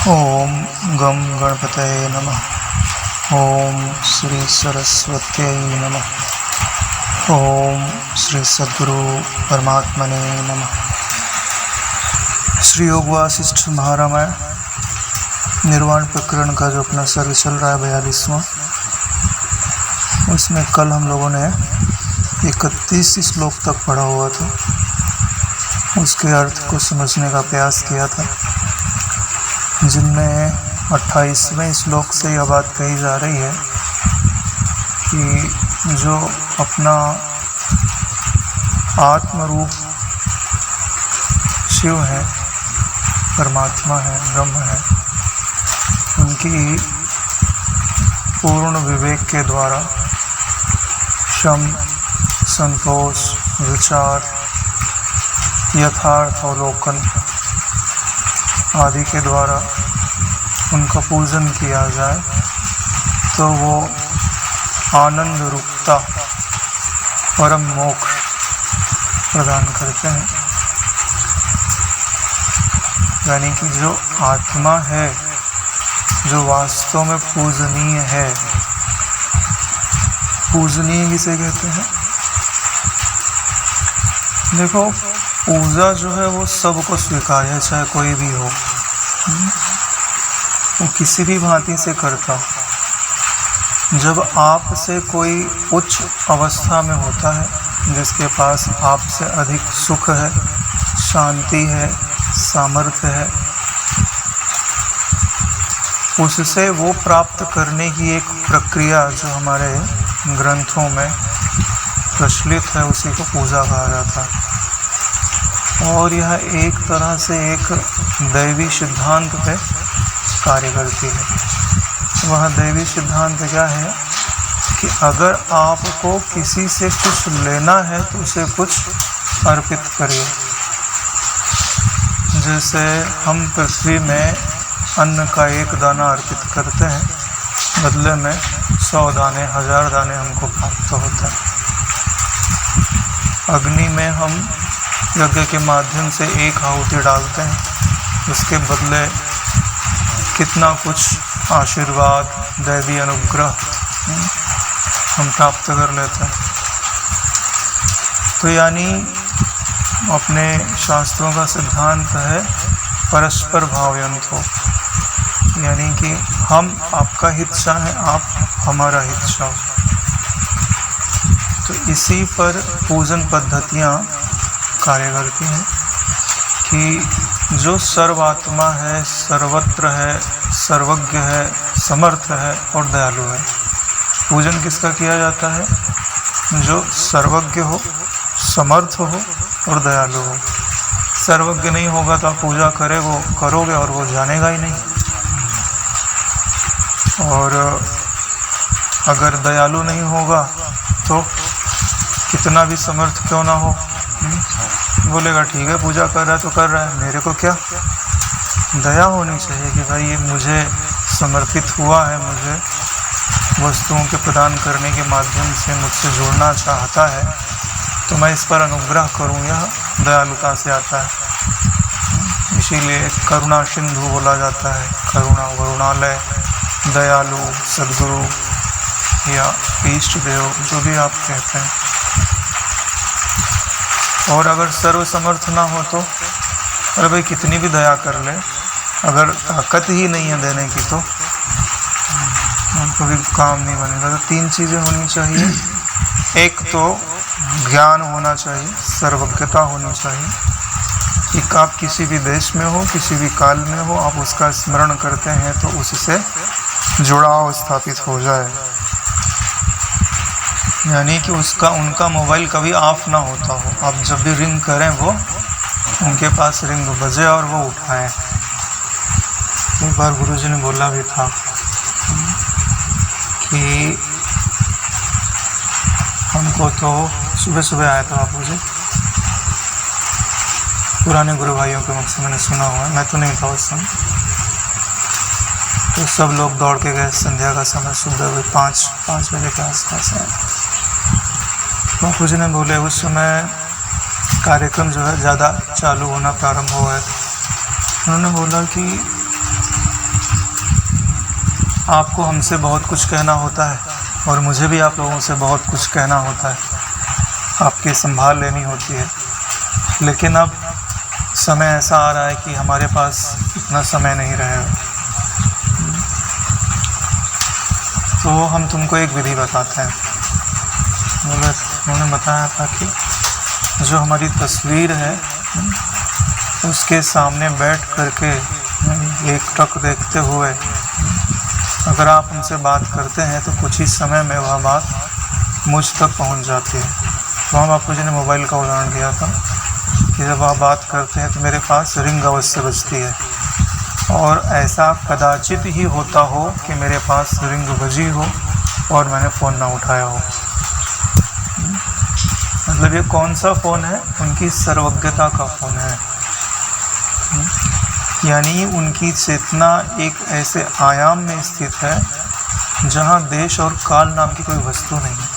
ओम गं गणपतये नमः। ओम श्री सरस्वत्यै नमः। ओम श्री सद्गुरु परमात्मने नमः। श्री योग वासिष्ठ महारामायण निर्वाण प्रकरण का जो अपना सर्ग चल रहा है 42वां, उसमें कल हम लोगों ने 31 श्लोक तक पढ़ा हुआ था। उसके अर्थ को समझने का प्रयास किया था, जिनमें 28वें श्लोक से यह बात कही जा रही है कि जो अपना आत्मरूप शिव है, परमात्मा है, ब्रह्म है, उनकी पूर्ण विवेक के द्वारा शम, संतोष, विचार, यथार्थ अवलोकन आदि के द्वारा उनका पूजन किया जाए तो वो आनंद रूपता परम मोक्ष प्रदान करते हैं। यानी कि जो आत्मा है, जो वास्तव में पूजनीय है, पूजनीय किसे कहते हैं? देखो, पूजा जो है वो सबको स्वीकार्य है, चाहे कोई भी हो, वो किसी भी भांति से करता। जब आपसे कोई उच्च अवस्था में होता है, जिसके पास आपसे अधिक सुख है, शांति है, सामर्थ्य है, उससे वो प्राप्त करने की एक प्रक्रिया जो हमारे ग्रंथों में प्रचलित है, उसी को पूजा कहा जाता है। और यह एक तरह से एक दैवी सिद्धांत पे कार्य करती है। वह दैवी सिद्धांत क्या है कि अगर आपको किसी से कुछ लेना है तो उसे कुछ अर्पित करिए। जैसे हम पृथ्वी में अन्न का एक दाना अर्पित करते हैं, बदले में 100 दाने, 1000 दाने हमको प्राप्त होता है। अग्नि में हम यज्ञ के माध्यम से एक आहुति डालते हैं, उसके बदले कितना कुछ आशीर्वाद, दैवी अनुग्रह हम प्राप्त कर लेते हैं। तो यानी अपने शास्त्रों का सिद्धांत है परस्पर भावयंत हो, यानी कि हम आपका हित चाहें, आप हमारा हित चाहो। तो इसी पर पूजन पद्धतियाँ कार्य करती हैं कि जो सर्वात्मा है, सर्वत्र है, सर्वज्ञ है, समर्थ है और दयालु है। पूजन किसका किया जाता है? जो सर्वज्ञ हो, समर्थ हो और दयालु हो। सर्वज्ञ नहीं होगा तो आप पूजा करोगे और वो जानेगा ही नहीं। और अगर दयालु नहीं होगा तो कितना भी समर्थ क्यों ना हो, बोलेगा ठीक है पूजा कर रहा है तो कर रहा है, मेरे को क्या। दया होनी चाहिए कि भाई ये मुझे समर्पित हुआ है, मुझे वस्तुओं के प्रदान करने के माध्यम से मुझसे जुड़ना चाहता है, तो मैं इस पर अनुग्रह करूं। यह दयालुता से आता है। इसीलिए करुणा सिंधु बोला जाता है, करुणा, वरुणालय, दयालु, सद्गुरु या इष्ट देव, जो भी आप कहते हैं। और अगर सर्वसमर्थ ना हो तो अरे भाई कितनी भी दया कर ले, अगर ताकत ही नहीं है देने की तो कभी काम नहीं बनेगा। तो 3 चीज़ें होनी चाहिए। एक तो ज्ञान होना चाहिए, सर्वज्ञता होनी चाहिए कि आप किसी भी देश में हो, किसी भी काल में हो, आप उसका स्मरण करते हैं तो उससे जुड़ाव स्थापित हो जाए। यानी कि उनका मोबाइल कभी ऑफ ना होता हो, आप जब भी रिंग करें वो उनके पास रिंग बजे और वो उठाएं। एक बार गुरुजी ने बोला भी था कि हमको तो सुबह सुबह आया था बापू जी, पुराने गुरु भाइयों के मुख से मैंने सुना हुआ है, मैं तो नहीं था उस समय। तो सब लोग दौड़ के गए, संध्या का समय, सुबह 5 बजे के आसपास है। बापू जी ने बोले उस समय कार्यक्रम जो है ज़्यादा चालू होना प्रारंभ हुआ है। उन्होंने बोला कि आपको हमसे बहुत कुछ कहना होता है और मुझे भी आप लोगों से बहुत कुछ कहना होता है, आपकी संभाल लेनी होती है। लेकिन अब समय ऐसा आ रहा है कि हमारे पास इतना समय नहीं रहेगा। तो हम तुमको एक विधि बताते हैं। उन्होंने बताया था कि जो हमारी तस्वीर है उसके सामने बैठ करके एक टक देखते हुए अगर आप उनसे बात करते हैं तो कुछ ही समय में वह बात मुझ तक पहुंच जाती है। तो हम आपको जिन्हें मोबाइल का उदाहरण दिया था कि जब आप बात करते हैं तो मेरे पास रिंग अवश्य बजती है, और ऐसा कदाचित ही होता हो कि मेरे पास रिंग बजी हो और मैंने फ़ोन ना उठाया हो। मतलब ये कौन सा फ़ोन है? उनकी सर्वज्ञता का फ़ोन है। यानी उनकी चेतना एक ऐसे आयाम में स्थित है जहाँ देश और काल नाम की कोई वस्तु नहीं है।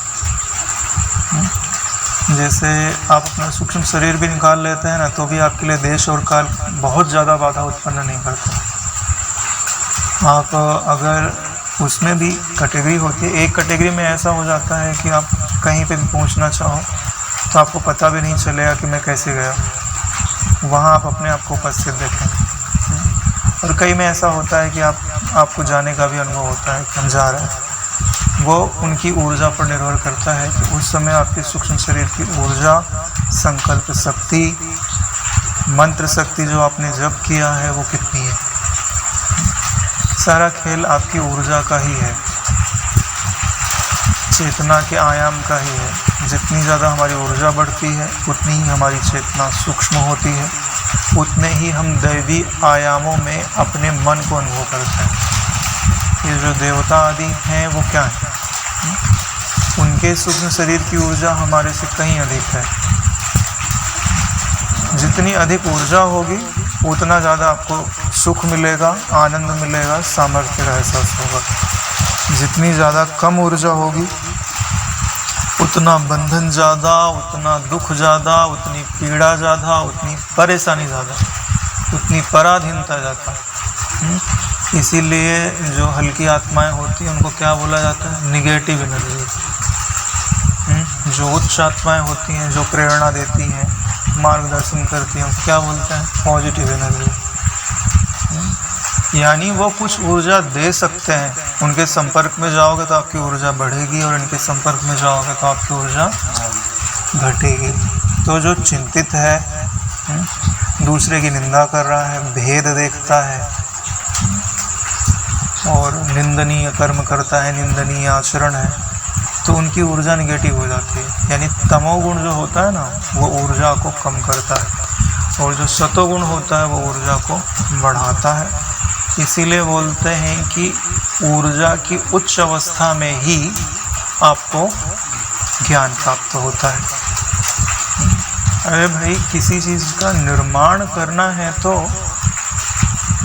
जैसे आप अपना सूक्ष्म शरीर भी निकाल लेते हैं ना, तो भी आपके लिए देश और काल बहुत ज़्यादा बाधा उत्पन्न नहीं करता। आप अगर उसमें भी कैटेगरी होती है, एक कैटेगरी में ऐसा हो जाता है कि आप कहीं पे भी पहुंचना चाहो तो आपको पता भी नहीं चलेगा कि मैं कैसे गया, वहाँ आप अपने आप को उपस्थित देखेंगे। और कई में ऐसा होता है कि आपको जाने का भी अनुभव होता है कि हम जा रहे हैं। वो उनकी ऊर्जा पर निर्भर करता है कि उस समय आपके सूक्ष्म शरीर की ऊर्जा, संकल्प शक्ति, मंत्र शक्ति जो आपने जप किया है वो कितनी है। सारा खेल आपकी ऊर्जा का ही है, चेतना के आयाम का ही है। जितनी ज़्यादा हमारी ऊर्जा बढ़ती है उतनी ही हमारी चेतना सूक्ष्म होती है, उतने ही हम दैवी आयामों में अपने मन को अनुभव करते हैं। ये जो देवता आदि हैं वो क्या है? उनके सूक्ष्म शरीर की ऊर्जा हमारे से कहीं अधिक है। जितनी अधिक ऊर्जा होगी उतना ज़्यादा आपको सुख मिलेगा, आनंद मिलेगा, सामर्थ्य का एहसास होगा। जितनी ज़्यादा कम ऊर्जा होगी उतना बंधन ज़्यादा, उतना दुख ज़्यादा, उतनी पीड़ा ज़्यादा, उतनी परेशानी ज़्यादा, उतनी पराधीनता ज़्यादा। इसीलिए जो हल्की आत्माएं होती हैं उनको क्या बोला जाता है? Negative energy. जो उच्च आत्माएं होती हैं, जो प्रेरणा देती हैं, मार्गदर्शन करती हैं, क्या बोलते हैं? Positive energy. यानी वो कुछ ऊर्जा दे सकते हैं। उनके संपर्क में जाओगे तो आपकी ऊर्जा बढ़ेगी और इनके संपर्क में जाओगे तो आपकी ऊर्जा घटेगी। तो जो चिंतित है, दूसरे की निंदा कर रहा है, भेद देखता है और निंदनीय कर्म करता है, निंदनीय आचरण है, तो उनकी ऊर्जा निगेटिव हो जाती है। यानी तमोगुण जो होता है ना, वो ऊर्जा को कम करता है, और जो सतोगुण होता है वो ऊर्जा को बढ़ाता है। इसीलिए बोलते हैं कि ऊर्जा की उच्च अवस्था में ही आपको ज्ञान प्राप्त होता है। अरे भाई, किसी चीज़ का निर्माण करना है तो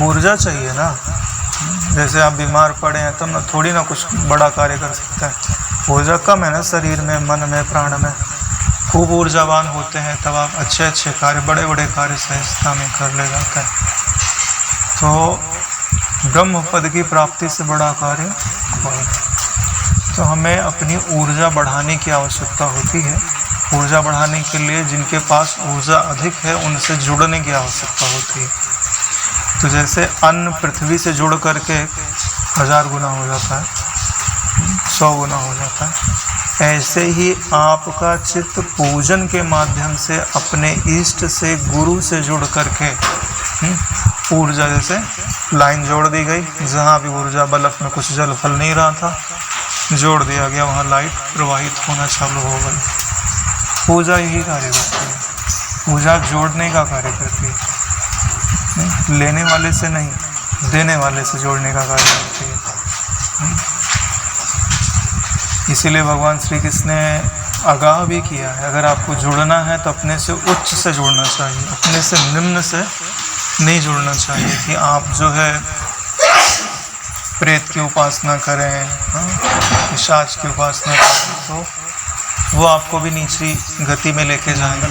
ऊर्जा चाहिए ना। जैसे आप बीमार पड़े हैं तब ना थोड़ी ना कुछ बड़ा कार्य कर सकते हैं। ऊर्जा कम है ना शरीर में, मन में, प्राण में। खूब ऊर्जावान होते हैं तब आप अच्छे अच्छे कार्य, बड़े बड़े कार्य सहजता में कर ले जाते हैं। तो ब्रह्म पद की प्राप्ति से बड़ा कार्य कोई नहीं। तो हमें अपनी ऊर्जा बढ़ाने की आवश्यकता होती है। ऊर्जा बढ़ाने के लिए जिनके पास ऊर्जा अधिक है उनसे जुड़ने की आवश्यकता होती है। तो जैसे अन्न पृथ्वी से जुड़ करके 1000 गुना हो जाता है, 100 गुना हो जाता है, ऐसे ही आपका चित्त पूजन के माध्यम से अपने इष्ट से, गुरु से जुड़ करके ऊर्जा, जैसे लाइन जोड़ दी गई, जहाँ भी ऊर्जा बल्ब में कुछ जल फल नहीं रहा था, जोड़ दिया गया, वहाँ लाइट प्रवाहित होना चालू हो गई। पूजा यही कार्य करती है, पूजा जोड़ने का कार्य करती है, लेने वाले से नहीं, देने वाले से जोड़ने का कार्य करती है। इसीलिए भगवान श्री कृष्ण ने आगाह भी किया है, अगर आपको जुड़ना है तो अपने से उच्च से जुड़ना चाहिए, अपने से निम्न से नहीं जुड़ना चाहिए कि आप जो है प्रेत की उपासना करें, पिशाच की उपासना करें, तो वो आपको भी नीची गति में लेके जाएंगे।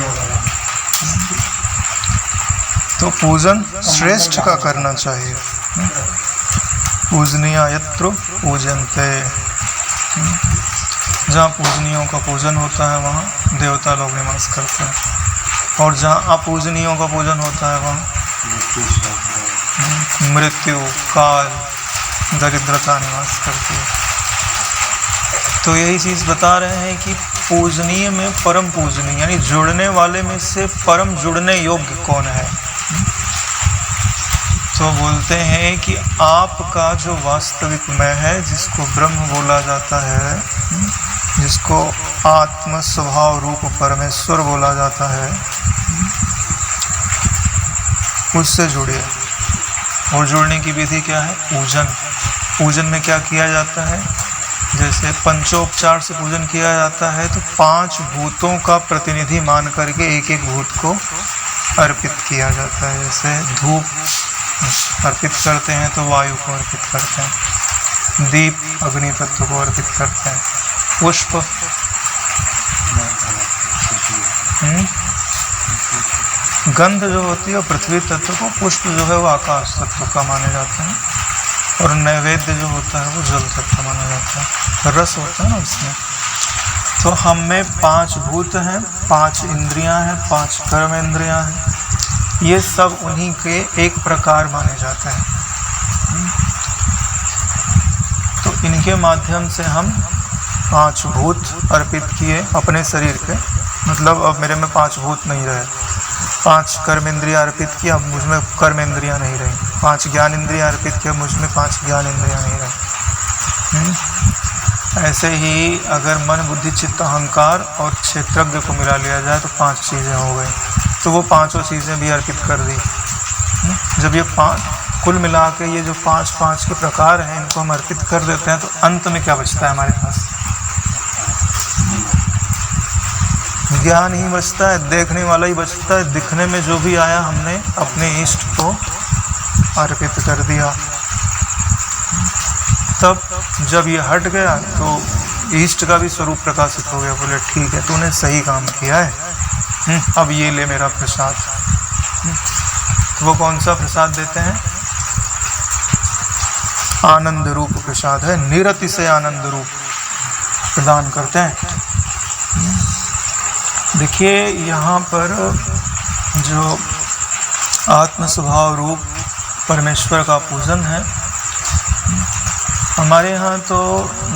तो पूजन श्रेष्ठ का करना चाहिए। पूजनीय यत्र पूजन्ते, जहाँ पूजनीयों का पूजन होता है वहाँ देवता लोग निवास करते हैं, और जहाँ अपूजनीयों का पूजन होता है वहाँ मृत्यु, काल, दरिद्रता निवास करती है। तो यही चीज़ बता रहे हैं कि पूजनीय में परम पूजनीय, यानी जुड़ने वाले में से परम जुड़ने योग्य कौन है। तो बोलते हैं कि आपका जो वास्तविक मैं है, जिसको ब्रह्म बोला जाता है, जिसको आत्म स्वभाव रूप परमेश्वर बोला जाता है, उससे जुड़िए। और जुड़ने की विधि क्या है? पूजन। पूजन में क्या किया जाता है? जैसे पंचोपचार से पूजन किया जाता है, तो 5 भूतों का प्रतिनिधि मान करके एक एक भूत को अर्पित किया जाता है। जैसे धूप अर्पित करते हैं तो वायु को अर्पित करते हैं, दीप अग्नि तत्व को अर्पित करते हैं, पुष्प गंध जो होती है पृथ्वी तत्व को, पुष्प जो है वो आकाश तत्व का माने जाते हैं, और नैवेद्य जो होता है वो जल तत्व माना जाता है, रस होता है ना उसमें। तो हम में 5 भूत हैं, 5 इंद्रियां हैं, 5 कर्म इंद्रियां हैं, ये सब उन्हीं के एक प्रकार माने जाते हैं। तो इनके माध्यम से हम 5 भूत अर्पित किए अपने शरीर पे, मतलब अब मेरे में 5 भूत नहीं रहे। 5 कर्म इंद्रियां अर्पित की, अब मुझ में कर्म इंद्रियां नहीं रही। 5 ज्ञान इंद्रियां अर्पित की, मुझ में 5 ज्ञान इंद्रियां नहीं रही। ऐसे ही अगर मन बुद्धि चित्त अहंकार और क्षेत्रज्ञ को मिला लिया जाए तो 5 चीज़ें हो गई। तो वो 5 चीज़ें भी अर्पित कर दी। जब ये 5 कुल मिला के ये जो 5 के प्रकार हैं, इनको हम अर्पित कर देते हैं, तो अंत में क्या बचता है हमारे पास? ज्ञान ही बचता है, देखने वाला ही बचता है। दिखने में जो भी आया हमने अपने इष्ट को अर्पित कर दिया। तब जब ये हट गया तो इष्ट का भी स्वरूप प्रकाशित हो गया। बोले ठीक है, तूने सही काम किया है, अब ये ले मेरा प्रसाद। तो वो कौन सा प्रसाद देते हैं? आनंद रूप प्रसाद है, निरति से आनंद रूप प्रदान करते हैं। देखिए यहाँ पर जो आत्म स्वभाव रूप परमेश्वर का पूजन है, हमारे यहाँ तो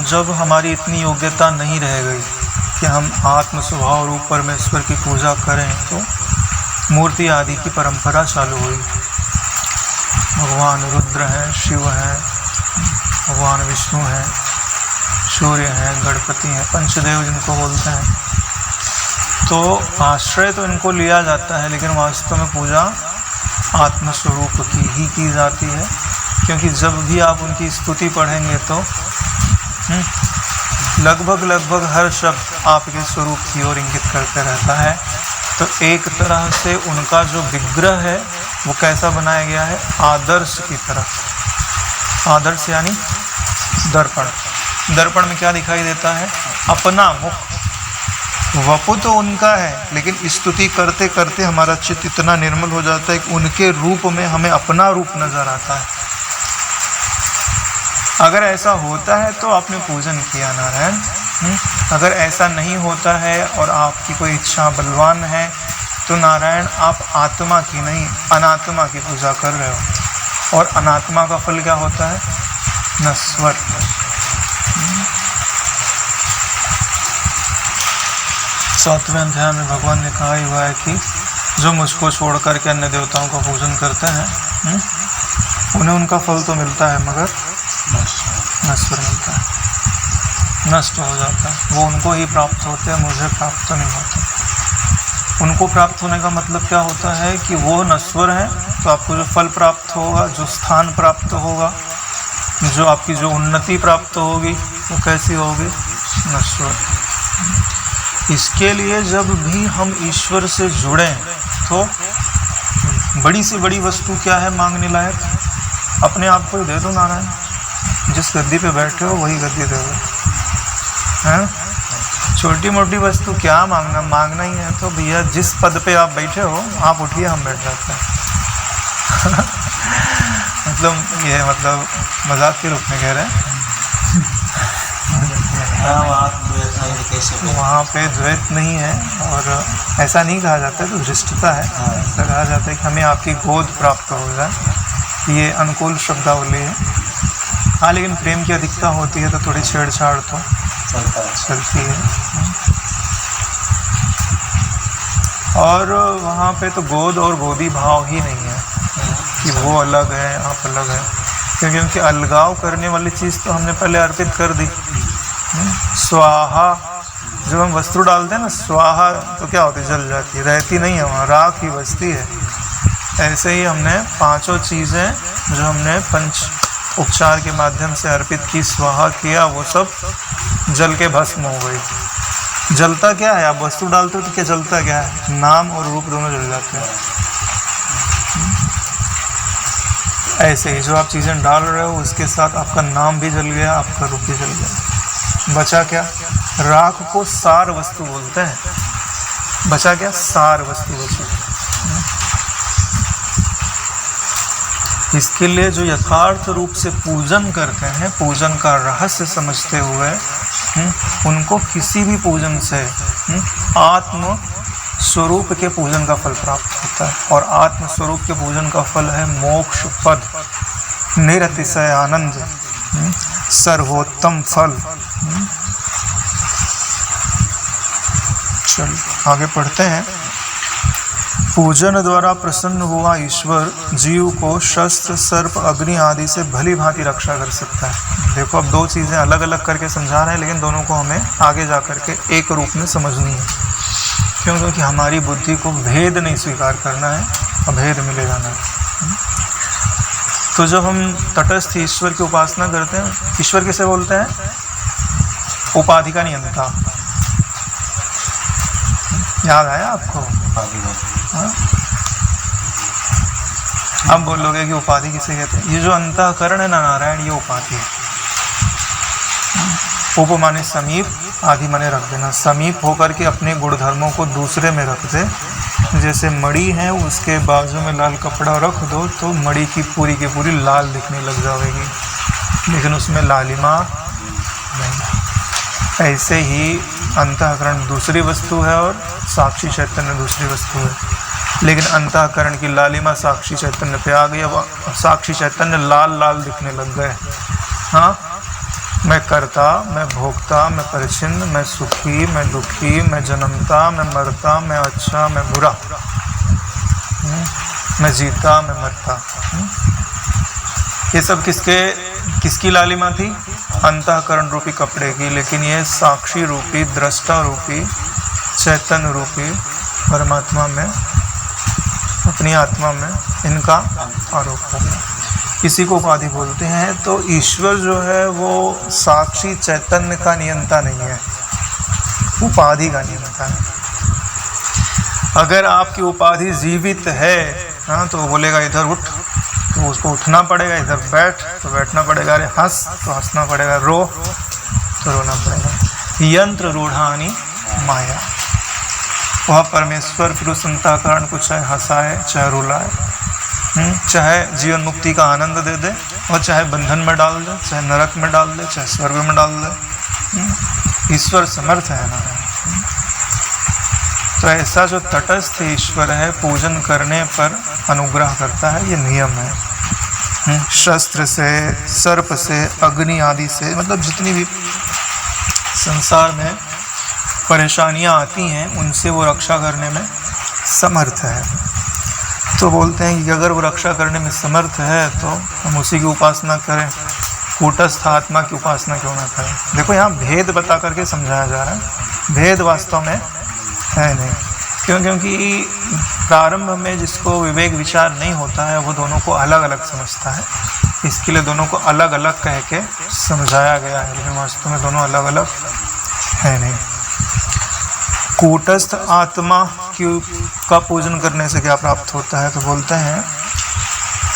जब हमारी इतनी योग्यता नहीं रह गई कि हम आत्म स्वभाव रूप परमेश्वर की पूजा करें, तो मूर्ति आदि की परंपरा चालू हुई। भगवान रुद्र हैं, शिव हैं, भगवान विष्णु हैं, सूर्य हैं, गणपति हैं, पंचदेव जिनको बोलते हैं। तो आश्रय तो इनको लिया जाता है, लेकिन वास्तव में पूजा आत्मस्वरूप की ही की जाती है, क्योंकि जब भी आप उनकी स्तुति पढ़ेंगे तो लगभग हर शब्द आपके स्वरूप की ओर इंगित करते रहता है। तो एक तरह से उनका जो विग्रह है वो कैसा बनाया गया है? आदर्श की तरह। आदर्श यानी दर्पण। दर्पण में क्या दिखाई देता है? अपना मुख। वपु तो उनका है, लेकिन स्तुति करते करते हमारा चित्त इतना निर्मल हो जाता है कि उनके रूप में हमें अपना रूप नजर आता है। अगर ऐसा होता है तो आपने पूजन किया नारायण। अगर ऐसा नहीं होता है और आपकी कोई इच्छा बलवान है, तो नारायण आप आत्मा की नहीं अनात्मा की पूजा कर रहे हो। और अनात्मा का फल क्या होता है? नश्वर। सातवें अध्याय में भगवान ने कहा हुआ है कि जो मुझको छोड़ करके अन्य देवताओं का पूजन करते हैं, उन्हें उनका फल तो मिलता है, मगर नश्वर मिलता है, नष्ट हो जाता है। वो उनको ही प्राप्त होते हैं, मुझे प्राप्त तो नहीं होता। उनको प्राप्त होने का मतलब क्या होता है कि वो नश्वर हैं, तो आपको जो फल प्राप्त होगा, जो स्थान प्राप्त होगा, जो आपकी जो उन्नति प्राप्त होगी, वो कैसी होगी? नश्वर। इसके लिए जब भी हम ईश्वर से जुड़ें तो बड़ी से बड़ी वस्तु क्या है मांगने लायक? अपने आप को ही दे दो नारायण। जिस गद्दी पे बैठे हो वही गद्दी दे दो, हैं? छोटी मोटी वस्तु क्या मांगना? मांगना ही है तो भैया जिस पद पे आप बैठे हो आप उठिए, हम बैठ जाते हैं। मतलब मजाक के रूप में कह रहे हैं। वहाँ पे द्वैत नहीं है और ऐसा नहीं कहा जाता है, तो धृष्टता है। ऐसा कहा जाता है कि हमें आपकी गोद प्राप्त हो जाए, ये अनुकूल शब्दावली है। हाँ, लेकिन प्रेम की अधिकता होती है तो थोड़ी छेड़छाड़ तो चलती है। और वहाँ पे तो गोद और गोदी भाव ही नहीं है कि वो अलग है आप अलग है, क्योंकि अलगाव करने वाली चीज़ तो हमने पहले अर्पित कर दी। स्वाहा, जब हम वस्त्र डालते हैं ना, स्वाहा तो क्या होती है, जल जाती है, रहती नहीं है वहाँ, राख ही बचती है। ऐसे ही हमने पांचों चीज़ें जो हमने पंच उपचार के माध्यम से अर्पित की, स्वाहा किया, वो सब जल के भस्म हो गई। जलता क्या है, आप वस्तु डालते हो तो क्या जलता क्या है, नाम और रूप दोनों जल जाते हैं। ऐसे ही जो आप चीज़ें डाल रहे हो उसके साथ आपका नाम भी जल गया, आपका रूप भी जल गया। बचा क्या, राख को सार वस्तु बोलते हैं। बचा क्या, सार वस्तु बची। इसके लिए जो यथार्थ रूप से पूजन करते हैं, पूजन का रहस्य समझते हुए, उनको किसी भी पूजन से आत्म स्वरूप के पूजन का फल प्राप्त होता है। और आत्म स्वरूप के पूजन का फल है मोक्ष पद, निरतिशय आनंद, सर्वोत्तम फल। चलिए आगे पढ़ते हैं। पूजन द्वारा प्रसन्न हुआ ईश्वर जीव को शस्त्र, सर्प, अग्नि आदि से भली भांति रक्षा कर सकता है। देखो, अब दो चीज़ें अलग अलग करके समझा रहे हैं, लेकिन दोनों को हमें आगे जा करके एक रूप में समझनी है। क्यों? क्योंकि हमारी बुद्धि को भेद नहीं स्वीकार करना है, अभेद मिलेगा नहीं। तो जब हम तटस्थ ईश्वर की उपासना करते हैं, ईश्वर किसे बोलते हैं, उपाधि का नियंता। याद आया आपको? हाँ? अब बोलोगे कि उपाधि किसे कहते हैं? ये जो अंतःकरण है ना नारायण, ये उपाधि है। उप माने समीप, आदि माने रख देना। समीप होकर के अपने गुणधर्मों को दूसरे में रख दे। जैसे मणि है, उसके बाजू में लाल कपड़ा रख दो तो मणि की पूरी लाल दिखने लग जाएगी, लेकिन उसमें लालिमा नहीं। ऐसे ही अंतःकरण दूसरी वस्तु है और साक्षी चैतन्य दूसरी वस्तु है, लेकिन अंतःकरण की लालिमा साक्षी चैतन्य पे आ गई। अब साक्षी चैतन्य लाल लाल दिखने लग गए। हाँ, मैं करता, मैं भोगता, मैं परिच्छिन्न, मैं सुखी, मैं दुखी, मैं जन्मता, मैं मरता, मैं अच्छा, मैं बुरा, मैं जीता, मैं मरता। ये सब किसकी लालिमा थी? अंतःकरण रूपी कपड़े की। लेकिन ये साक्षी रूपी, दृष्टा रूपी, चैतन्य रूपी परमात्मा में, अपनी आत्मा में इनका आरोप करना, इसी को उपाधि बोलते हैं। तो ईश्वर जो है वो साक्षी चैतन्य का नियंता नहीं है, उपाधि का नियंता है। अगर आपकी उपाधि जीवित है, हाँ, तो वो बोलेगा इधर उठ तो उसको उठना पड़ेगा, इधर बैठ तो बैठना पड़ेगा, अरे हंस तो हंसना पड़ेगा, रो तो रोना पड़ेगा। यंत्र रूढ़ानी माया, वह परमेश्वर फिर उस अंतःकरण को चाहे हंसाए चाहे रुलाए, चाहे जीवन मुक्ति का आनंद दे दे और चाहे बंधन में डाल दे, चाहे नरक में डाल दे, चाहे स्वर्ग में डाल दे। ईश्वर समर्थ है ना। तो ऐसा जो तटस्थ ईश्वर है, पूजन करने पर अनुग्रह करता है, ये नियम है। शस्त्र से, सर्प से, अग्नि आदि से, मतलब जितनी भी संसार में परेशानियां आती हैं उनसे वो रक्षा करने में समर्थ है। तो बोलते हैं कि अगर वो रक्षा करने में समर्थ है तो हम उसी की उपासना करें, कूटस्थ आत्मा की उपासना क्यों ना करें। देखो, यहाँ भेद बता करके समझाया जा रहा है, भेद वास्तव में है नहीं। क्योंकि प्रारंभ में जिसको विवेक विचार नहीं होता है वो दोनों को अलग अलग समझता है, इसके लिए दोनों को अलग अलग कह के समझाया गया है, लेकिन वास्तव में दोनों अलग अलग है नहीं। कूटस्थ आत्मा का पूजन करने से क्या प्राप्त होता है? तो बोलते हैं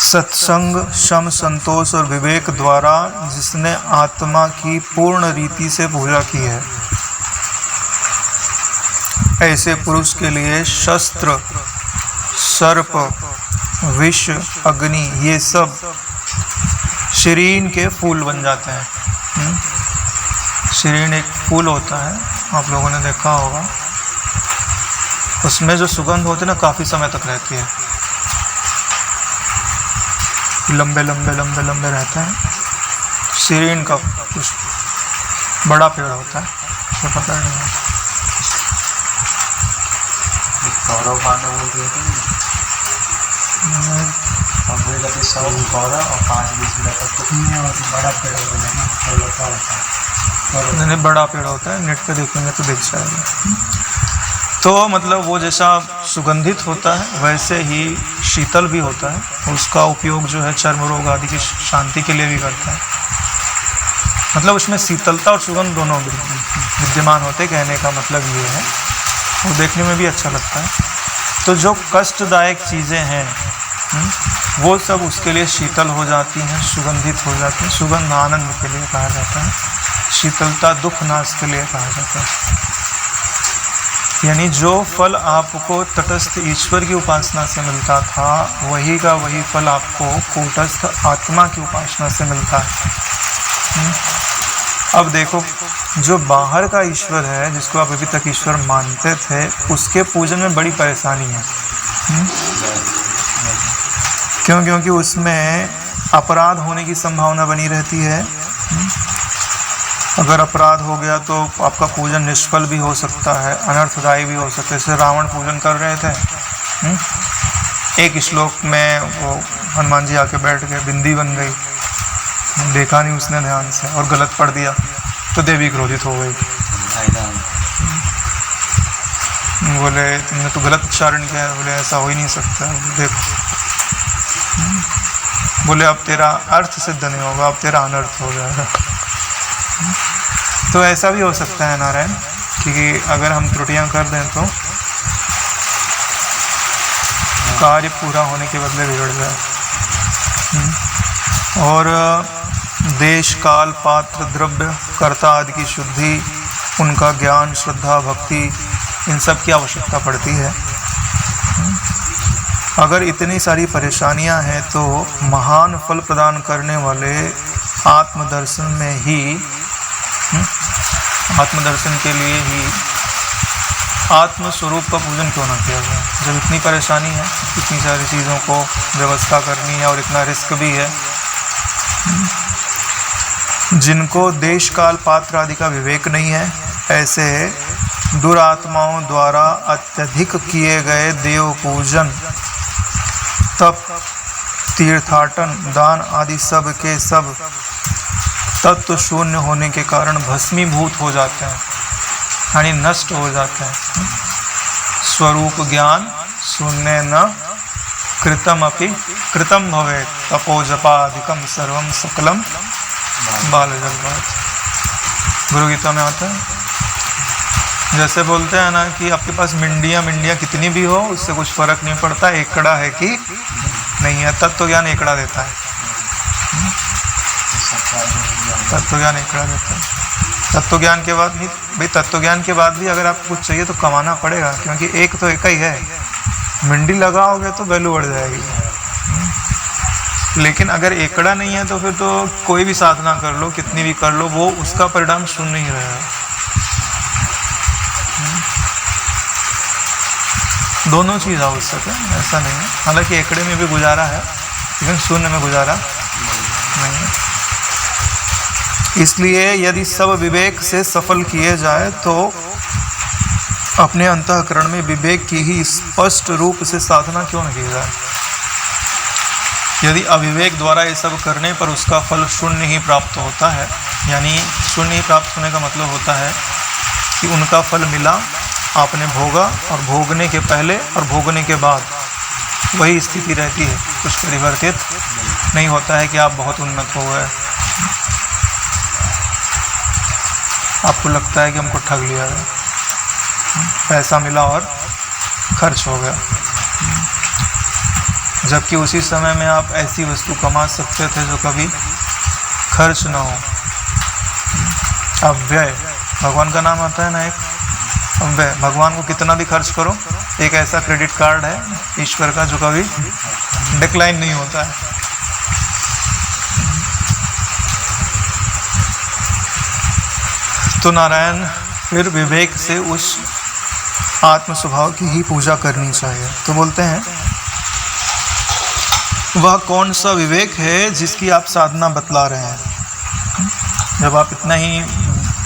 सत्संग, शम, संतोष और विवेक द्वारा जिसने आत्मा की पूर्ण रीति से पूजा की है, ऐसे पुरुष के लिए शस्त्र, सर्प, विष, अग्नि, ये सब शिरीन के फूल बन जाते हैं। शिरीन एक फूल होता है, आप लोगों ने देखा होगा, उसमें जो सुगंध होती है ना काफ़ी समय तक रहती है, लंबे लंबे लंबे लंबे रहते हैं। शिरीन का कुछ बड़ा पेड़ होता है, तो पता नहीं है। गौरव पांडव बोल रहे थे, गौरव और 5 बीस तक तो बड़ा पेड़ हो जाए नहीं, बड़ा पेड़ होता है, नेट पे देखेंगे तो दिख जाएगा। तो मतलब वो जैसा सुगंधित होता है वैसे ही शीतल भी होता है, उसका उपयोग जो है चर्म रोग आदि की शांति के लिए भी करता है। मतलब उसमें शीतलता और सुगंध दोनों विद्यमान होते, कहने का मतलब ये है, वो देखने में भी अच्छा लगता है। तो जो कष्टदायक चीज़ें हैं वो सब उसके लिए शीतल हो जाती हैं, सुगंधित हो जाती हैं। सुगंध आनंद के लिए कहा जाता है, शीतलता दुख नाश के लिए कहा जाता है। यानी जो फल आपको तटस्थ ईश्वर की उपासना से मिलता था वही का वही फल आपको कूटस्थ आत्मा की उपासना से मिलता है। अब देखो, जो बाहर का ईश्वर है जिसको आप अभी तक ईश्वर मानते थे, उसके पूजन में बड़ी परेशानी है। क्यों? क्योंकि उसमें अपराध होने की संभावना बनी रहती है। अगर अपराध हो गया तो आपका पूजन निष्फल भी हो सकता है, अनर्थदायी भी हो सकता है। जैसे रावण पूजन कर रहे थे, एक श्लोक में वो हनुमान जी आके बैठ गए, बिंदी बन गई, देखा नहीं उसने ध्यान से और गलत पढ़ दिया तो देवी क्रोधित हो गई। बोले तुमने तो गलत उच्चारण किया है। बोले ऐसा हो ही नहीं सकता। देखो, बोले अब तेरा अर्थ सिद्ध नहीं होगा, अब तेरा अनर्थ हो जाएगा। तो ऐसा भी हो सकता है नारायण कि अगर हम त्रुटियां कर दें तो कार्य पूरा होने के बदले बिगड़ जाए। और देश काल पात्र द्रव्य कर्ता आदि की शुद्धि, उनका ज्ञान श्रद्धा भक्ति, इन सब की आवश्यकता पड़ती है। अगर इतनी सारी परेशानियां हैं तो महान फल प्रदान करने वाले आत्मदर्शन में ही, आत्मदर्शन के लिए ही आत्मस्वरूप का पूजन क्यों ना किया जाए? जब इतनी परेशानी है, इतनी सारी चीज़ों को व्यवस्था करनी है और इतना रिस्क भी है। जिनको देश काल पात्र आदि का विवेक नहीं है, ऐसे दुरात्माओं द्वारा अत्यधिक किए गए देव पूजन, तप, तीर्थाटन, दान आदि सब के सब तत्व शून्य होने के कारण भस्मीभूत हो जाते हैं, यानी नष्ट हो जाते हैं। स्वरूप ज्ञान शून्य न कृतम अपि कृतम भवेत्, तपोजपादिकम सर्वम सकलम बालजलवत्। गुरु गीता में आता है, जैसे बोलते हैं ना कि आपके पास मिंडियाँ कितनी भी हो उससे कुछ फर्क नहीं पड़ता, एकड़ा है कि नहीं है। तत्व ज्ञान एकड़ा देता है, तत्व ज्ञान एकड़ा देता है। तत्व ज्ञान के बाद भी भाई, तत्व ज्ञान के बाद भी अगर आपको कुछ चाहिए तो कमाना पड़ेगा, क्योंकि एक तो एक ही है। मिंडी लगाओगे तो वैल्यू बढ़ जाएगी, लेकिन अगर एकड़ा नहीं है तो फिर तो कोई भी साधना कर लो, कितनी भी कर लो, वो उसका परिणाम शून्य ही रहेगा। दोनों चीज़ आवश्यक है, ऐसा नहीं है। हालांकि एकड़े में भी गुजारा है, लेकिन शून्य में गुजारा नहीं है। इसलिए यदि सब विवेक से सफल किए जाए तो अपने अंतःकरण में विवेक की ही स्पष्ट रूप से साधना क्यों न की जाए। यदि अविवेक द्वारा ये सब करने पर उसका फल शून्य ही प्राप्त होता है, यानी शून्य ही प्राप्त होने का मतलब होता है कि उनका फल मिला, आपने भोगा, और भोगने के पहले और भोगने के बाद वही स्थिति रहती है, कुछ परिवर्तित नहीं होता है कि आप बहुत उन्नत हो गए। आपको लगता है कि हमको ठग लिया है, पैसा मिला और खर्च हो गया, जबकि उसी समय में आप ऐसी वस्तु कमा सकते थे जो कभी खर्च ना हो। अव्यय भगवान का नाम आता है ना, एक अव्यय। भगवान को कितना भी खर्च करो, एक ऐसा क्रेडिट कार्ड है ईश्वर का जो कभी डिक्लाइन नहीं होता है। तो नारायण फिर विवेक से उस आत्म स्वभाव की ही पूजा करनी चाहिए। तो बोलते हैं वह कौन सा विवेक है जिसकी आप साधना बतला रहे हैं। जब आप इतना ही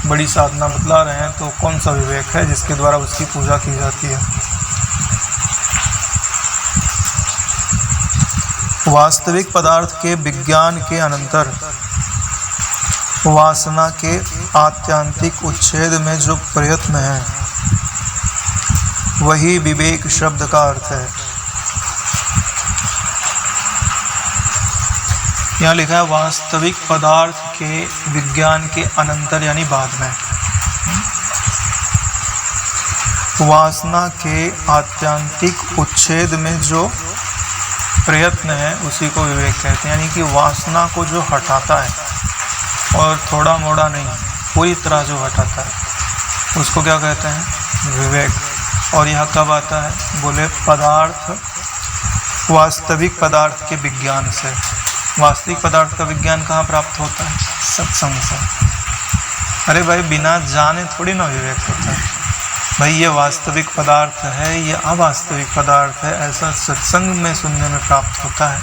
बड़ी साधना बतला रहे हैं तो कौन सा विवेक है जिसके द्वारा उसकी पूजा की जाती है। वास्तविक पदार्थ के विज्ञान के अनंतर वासना के आत्यांतिक उच्छेद में जो प्रयत्न है वही विवेक शब्द का अर्थ है। यहाँ लिखा है वास्तविक पदार्थ के विज्ञान के अनंतर यानी बाद में वासना के आत्यांतिक उच्छेद में जो प्रयत्न है उसी को विवेक कहते हैं। यानी कि वासना को जो हटाता है और थोड़ा मोड़ा नहीं पूरी तरह जो हटाता है उसको क्या कहते हैं, विवेक। और यह कब आता है, बोले पदार्थ वास्तविक पदार्थ के विज्ञान से। वास्तविक पदार्थ का विज्ञान कहाँ प्राप्त होता है, सत्संग से। अरे भाई बिना जाने थोड़ी ना विवेक होता है। भाई ये वास्तविक पदार्थ है, ये अवास्तविक पदार्थ है, ऐसा सत्संग में सुनने में प्राप्त होता है।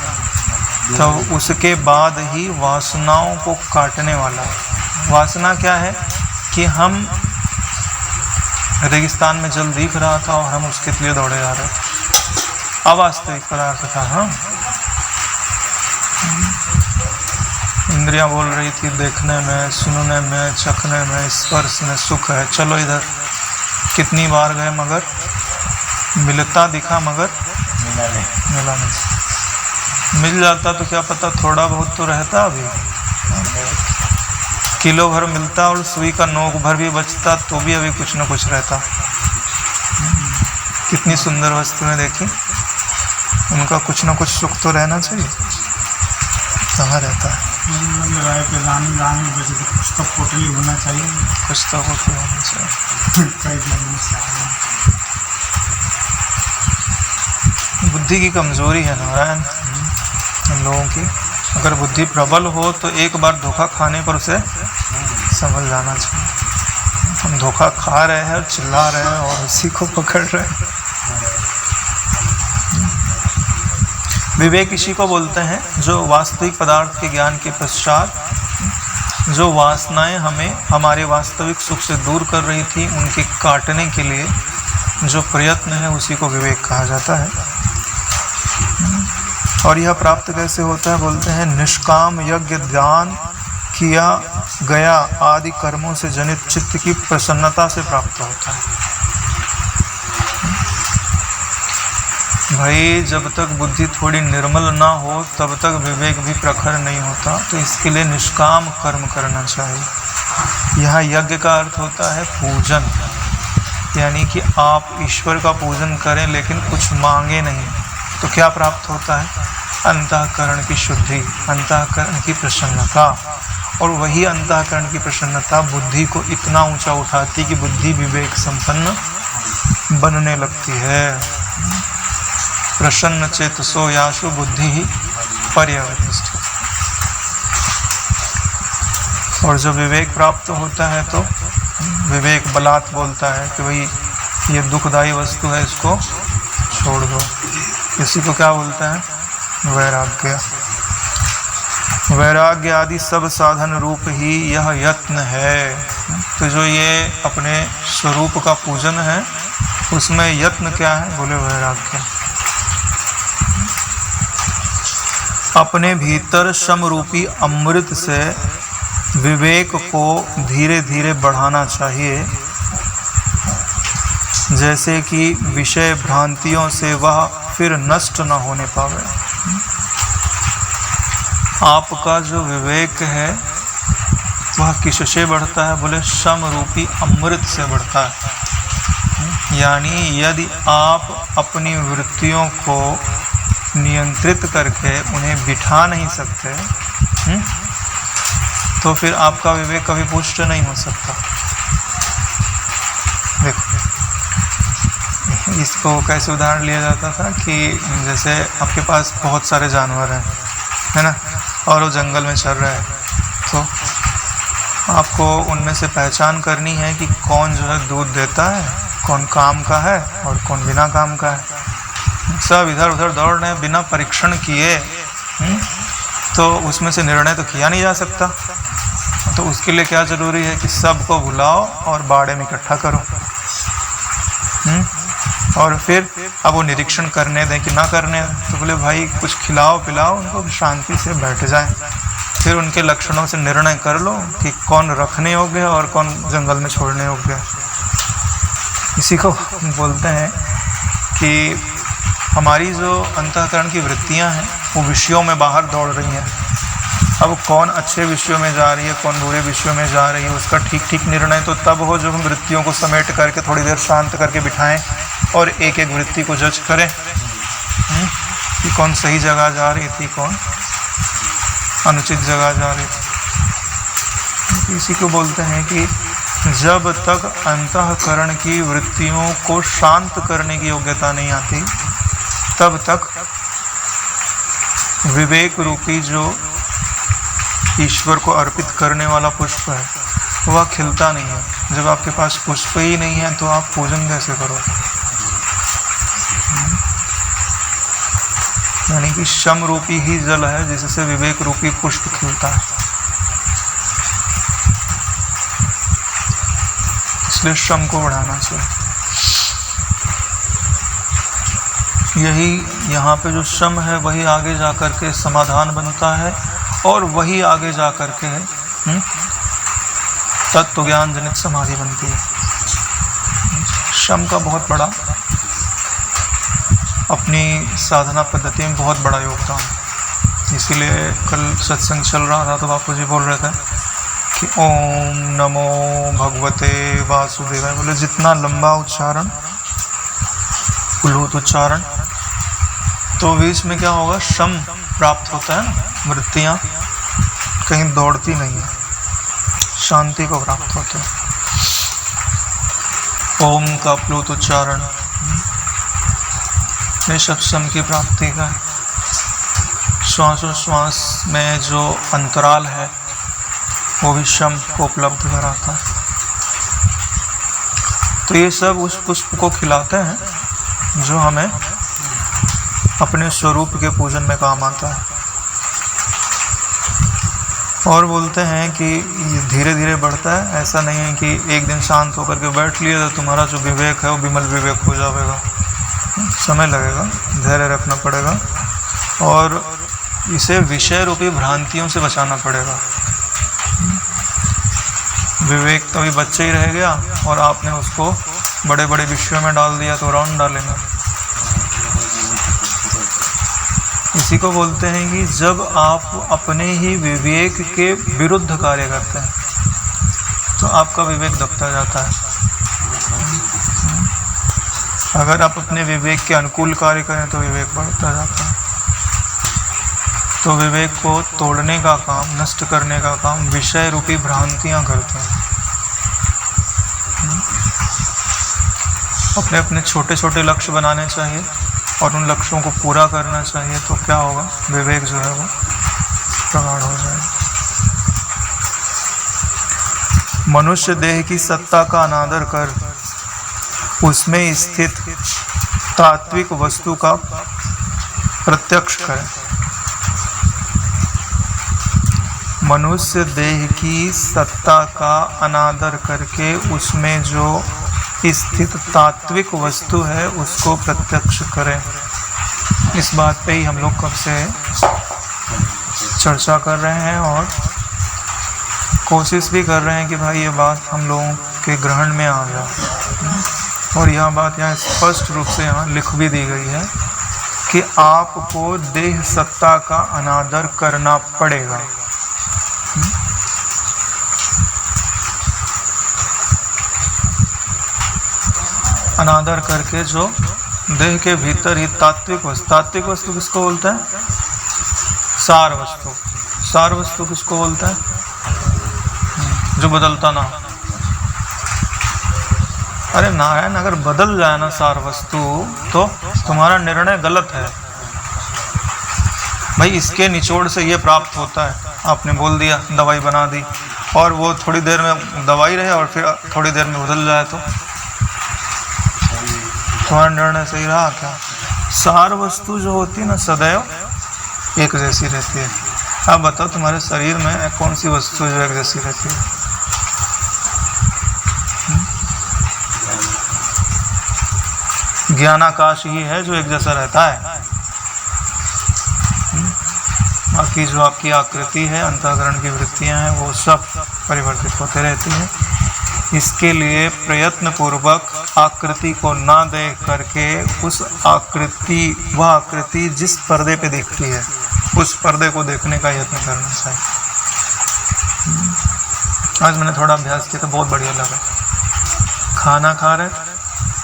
तो उसके बाद ही वासनाओं को काटने वाला। वासना क्या है कि हम रेगिस्तान में जल दिख रहा था और हम उसके लिए दौड़े जा रहे थे, अवास्तविक पदार्थ था। हाँ, इंद्रियां बोल रही थी देखने में, सुनने में, चखने में, स्पर्श में सुख है, चलो इधर। कितनी बार गए मगर मिलता दिखा मगर मिला नहीं। मिल जाता तो क्या पता थोड़ा बहुत तो रहता, अभी किलो भर मिलता और सुई का नोक भर भी बचता तो भी अभी कुछ न कुछ रहता। कितनी सुंदर वस्तुएं देखी, उनका कुछ न कुछ सुख तो रहना चाहिए, कहाँ रहता है। कुछ तो पोटली होना चाहिए, कुछ तो पोटली होना चाहिए। बुद्धि की कमजोरी है नारायण हम लोगों की। अगर बुद्धि प्रबल हो तो एक बार धोखा खाने पर उसे समझ जाना चाहिए। हम धोखा खा रहे हैं और चिल्ला रहे हैं और उसी को पकड़ रहे हैं। विवेक इसी को बोलते हैं जो वास्तविक पदार्थ के ज्ञान के पश्चात जो वासनाएं हमें हमारे वास्तविक सुख से दूर कर रही थी उनके काटने के लिए जो प्रयत्न है उसी को विवेक कहा जाता है। और यह प्राप्त कैसे होता है, बोलते हैं निष्काम यज्ञ दान किया गया आदि कर्मों से जनित चित्त की प्रसन्नता से प्राप्त होता है। भाई जब तक बुद्धि थोड़ी निर्मल ना हो तब तक विवेक भी प्रखर नहीं होता। तो इसके लिए निष्काम कर्म करना चाहिए। यह यज्ञ का अर्थ होता है पूजन, यानी कि आप ईश्वर का पूजन करें लेकिन कुछ मांगे नहीं। तो क्या प्राप्त होता है, अंतःकरण की शुद्धि, अंतःकरण की प्रसन्नता। और वही अंतःकरण की प्रसन्नता बुद्धि को इतना ऊंचा उठाती कि बुद्धि विवेक संपन्न बनने लगती है। प्रसन्न चेतसो याशु बुद्धि ही पर्यवतिष्ठित। और जो विवेक प्राप्त होता है तो विवेक बलात् बोलता है कि भाई ये दुखदायी वस्तु है, इसको छोड़ दो। इसी को क्या बोलते हैं, वैराग्य। वैराग्य आदि सब साधन रूप ही यह यत्न है। तो जो ये अपने स्वरूप का पूजन है उसमें यत्न क्या है, बोले वैराग्य। अपने भीतर समरूपी अमृत से विवेक को धीरे धीरे बढ़ाना चाहिए, जैसे कि विषय भ्रांतियों से वह फिर नष्ट न होने पावे। आपका जो विवेक है वह किससे बढ़ता है, बोले समरूपी अमृत से बढ़ता है। यानी यदि आप अपनी वृत्तियों को नियंत्रित करके उन्हें बिठा नहीं सकते तो फिर आपका विवेक कभी पुष्ट नहीं हो सकता। देखो इसको कैसे उदाहरण लिया जाता था कि जैसे आपके पास बहुत सारे जानवर हैं, है ना, और वो जंगल में चल रहे हैं। तो आपको उनमें से पहचान करनी है कि कौन जो है दूध देता है, कौन काम का है और कौन बिना काम का है। सब इधर उधर दौड़ रहे हैं बिना परीक्षण किए, तो उसमें से निर्णय तो किया नहीं जा सकता। तो उसके लिए क्या ज़रूरी है कि सबको बुलाओ और बाड़े में इकट्ठा करो, और फिर अब वो निरीक्षण करने दें कि ना करने दें। तो बोले भाई कुछ खिलाओ पिलाओ उनको, शांति से बैठ जाएं, फिर उनके लक्षणों से निर्णय कर लो कि कौन रखने योग्य है और कौन जंगल में छोड़ने योग्य है। इसी को बोलते हैं कि हमारी जो अंतःकरण की वृत्तियां हैं वो विषयों में बाहर दौड़ रही हैं। अब कौन अच्छे विषयों में जा रही है, कौन बुरे विषयों में जा रही है, उसका ठीक निर्णय तो तब हो जब हम वृत्तियों को समेट करके थोड़ी देर शांत करके बिठाएं और एक एक वृत्ति को जज करें कि कौन सही जगह जा रही थी, कौन अनुचित जगह जा रही थी। इसी को बोलते हैं कि जब तक अंतःकरण की वृत्तियों को शांत करने की योग्यता नहीं आती, तब तक विवेक रूपी जो ईश्वर को अर्पित करने वाला पुष्प है वह खिलता नहीं है। जब आपके पास पुष्प ही नहीं है तो आप पूजन कैसे करो? यानी कि शम रूपी ही जल है जिससे विवेक रूपी पुष्प खिलता है। इसलिए शम को बढ़ाना चाहिए। यही यहाँ पे जो शम है वही आगे जा कर के समाधान बनता है और वही आगे जा कर के तत्व ज्ञान जनित समाधि बनती है। शम का बहुत बड़ा अपनी साधना पद्धति में बहुत बड़ा योगदान है। इसीलिए कल सत्संग चल रहा था तो बापू जी बोल रहे थे कि ओम नमो भगवते वासुदेवाय। बोले जितना लंबा उच्चारण, उल्लूत उच्चारण, तो बीच में क्या होगा, शम प्राप्त होता है। वृत्तियाँ कहीं दौड़ती नहीं है, शांति को प्राप्त होता है। ओम का प्लुत उच्चारण ये सब शम की प्राप्ति का है। श्वासोश्वास में जो अंतराल है वो भी शम को उपलब्ध कराता है। तो ये सब उस पुष्प को खिलाते हैं जो हमें अपने स्वरूप के पूजन में काम आता है। और बोलते हैं कि ये धीरे धीरे बढ़ता है, ऐसा नहीं है कि एक दिन शांत होकर के बैठ लिए तो तुम्हारा जो विवेक है वो विमल विवेक हो जाएगा। समय लगेगा, धैर्य रखना पड़ेगा और इसे विषय रूपी भ्रांतियों से बचाना पड़ेगा। विवेक तो अभी बच्चे ही रह गया और आपने उसको बड़े बड़े विषयों में डाल दिया तो राउंड डालेंगे। इसी को बोलते हैं कि जब आप अपने ही विवेक के विरुद्ध कार्य करते हैं तो आपका विवेक दबता जाता है। अगर आप अपने विवेक के अनुकूल कार्य करें तो विवेक बढ़ता जाता है। तो विवेक को तोड़ने का काम, नष्ट करने का काम विषय रूपी भ्रांतियां करते हैं। अपने अपने छोटे छोटे लक्ष्य बनाने चाहिए और उन लक्ष्यों को पूरा करना चाहिए। तो क्या होगा, विवेक जो है वो प्रगाढ़ हो जाएगा। मनुष्य देह की सत्ता का अनादर कर उसमें स्थित तात्विक वस्तु का प्रत्यक्ष करें। मनुष्य देह की सत्ता का अनादर करके उसमें जो स्थित तात्विक वस्तु है उसको प्रत्यक्ष करें। इस बात पे ही हम लोग कब से चर्चा कर रहे हैं और कोशिश भी कर रहे हैं कि भाई ये बात हम लोगों के ग्रहण में आ जाए। और यह बात यहाँ स्पष्ट रूप से यहाँ लिख भी दी गई है कि आपको देह सत्ता का अनादर करना पड़ेगा। अनादर करके जो देह के भीतर ही तात्विक वस्तु किसको बोलते हैं? सार वस्तु। सार वस्तु किसको बोलते हैं? जो बदलता ना हो। अरे नारायण, अगर बदल जाए ना सार वस्तु तो तुम्हारा निर्णय गलत है। भाई इसके निचोड़ से ये प्राप्त होता है, आपने बोल दिया, दवाई बना दी, और वो थोड़ी देर में दवाई रहे और फिर थोड़ी देर में बदल जाए तो तुम्हारा निर्णय सही रहा क्या? सार वस्तु जो होती है ना सदैव एक जैसी रहती है। अब बताओ तुम्हारे शरीर में कौन सी वस्तु जो एक जैसी रहती है? ज्ञानाकाश ही है जो एक जैसा रहता है। बाकी जो आपकी आकृति है, अंतःकरण की वृत्तियां हैं, वो सब परिवर्तित होते रहती हैं। इसके लिए प्रयत्न पूर्वक आकृति को ना देख करके उस आकृति, वह आकृति जिस पर्दे पे दिखती है उस पर्दे को देखने का यत्न करना चाहिए। आज मैंने थोड़ा अभ्यास किया तो बहुत बढ़िया लगा। खाना खा रहे,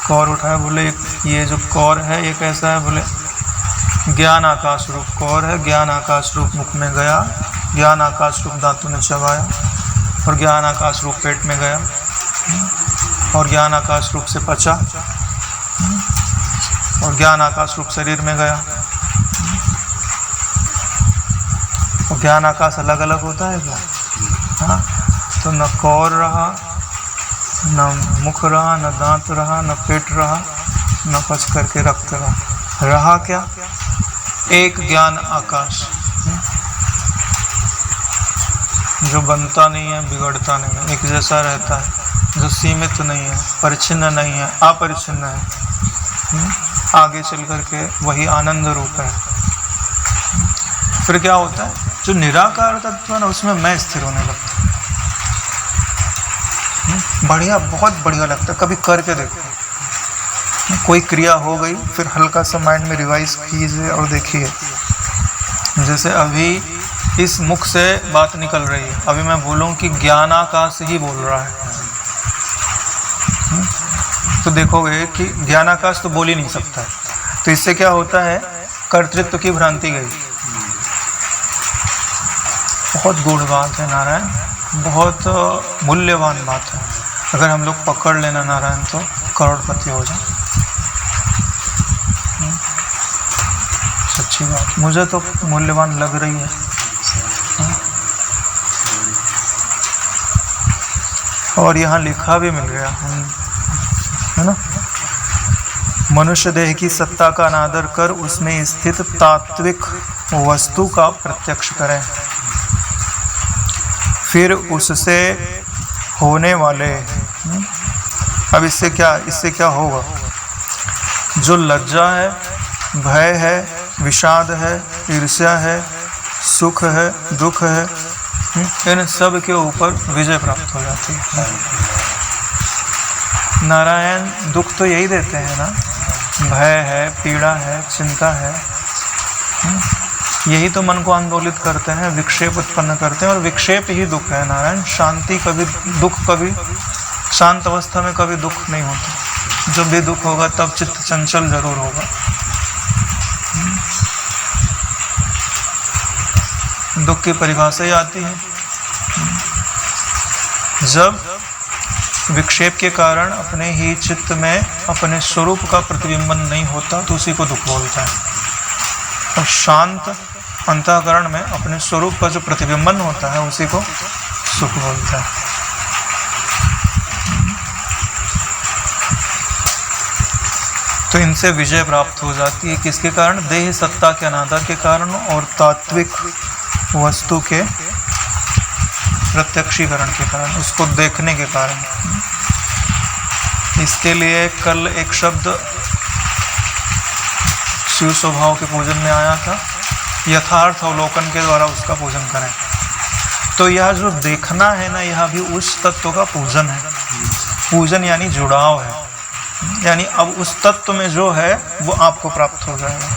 कौर उठाया, बोले ये जो कौर है ये कैसा है? बोले ज्ञान आकाश रूप कौर है। ज्ञान आकाश रूप मुख में गया, ज्ञान आकाश रूप दांतों ने चबाया और ज्ञान आकाश रूप पेट में गया और ज्ञान आकाश रूप से पचा और ज्ञान आकाश रूप शरीर में गया। और ज्ञान आकाश अलग अलग होता है क्या? हाँ, तो न कौर रहा, न मुख रहा, न दांत रहा, न पेट रहा, न पच करके रक्त रहा क्या? एक ज्ञान आकाश जो बनता नहीं है, बिगड़ता नहीं है, एक जैसा रहता है, जो सीमित नहीं है, परिच्छिन्न नहीं है, अपरिच्छिन्न है। आगे चल करके वही आनंद रूप है। फिर क्या होता है? जो निराकार तत्व है ना, उसमें मैं स्थिर होने लगता हूँ। बढ़िया, बहुत बढ़िया लगता है। कभी करके देखो, कोई क्रिया हो गई, फिर हल्का सा माइंड में रिवाइज कीजिए और देखिए। जैसे अभी इस मुख से बात निकल रही है, अभी मैं बोलूं कि ज्ञानाकाश ही बोल रहा है, तो देखोगे कि ज्ञानाकाश तो बोल ही नहीं सकता है। तो इससे क्या होता है? कर्तृत्व की भ्रांति गई। बहुत गूढ़ बात है नारायण, बहुत मूल्यवान बात है। अगर हम लोग पकड़ लेना नारायण तो करोड़पति हो जाए। सच्ची बात, मुझे तो मूल्यवान लग रही है। और यहाँ लिखा भी मिल गया है ना, मनुष्य देह की सत्ता का अनादर कर उसमें स्थित तात्विक वस्तु का प्रत्यक्ष करें, फिर उससे होने वाले, अब इससे क्या होगा? जो लज्जा है, भय है, विषाद है, ईर्ष्या है, सुख है, दुख है, इन सब के ऊपर विजय प्राप्त हो जाती है। नारायण दुख तो यही देते हैं ना, भय है, पीड़ा है, चिंता है, यही तो मन को आंदोलित करते हैं, विक्षेप उत्पन्न करते हैं, और विक्षेप ही दुख है नारायण। शांति कभी, दुख कभी, शांत अवस्था में कभी दुख नहीं होता। जब भी दुख होगा तब चित्त चंचल जरूर होगा। दुख की परिभाषा ही आती है, जब विक्षेप के कारण अपने ही चित्त में अपने स्वरूप का प्रतिबिंबन नहीं होता तो उसी को दुख बोलता है। और शांत अंतःकरण में अपने स्वरूप का जो प्रतिबिंबन होता है उसी को सुख बोलता है। तो इनसे विजय प्राप्त हो जाती है, किसके कारण? देह सत्ता के अनादर के कारण और तात्विक वस्तु के प्रत्यक्षीकरण के कारण, उसको देखने के कारण। इसके लिए कल एक शब्द शिव स्वभाव के पूजन में आया था, यथार्थ अवलोकन के द्वारा उसका पूजन करें। तो यह जो देखना है ना, यह भी उस तत्व का पूजन है। पूजन यानी जुड़ाव है, यानी अब उस तत्व में जो है वो आपको प्राप्त हो जाएगा।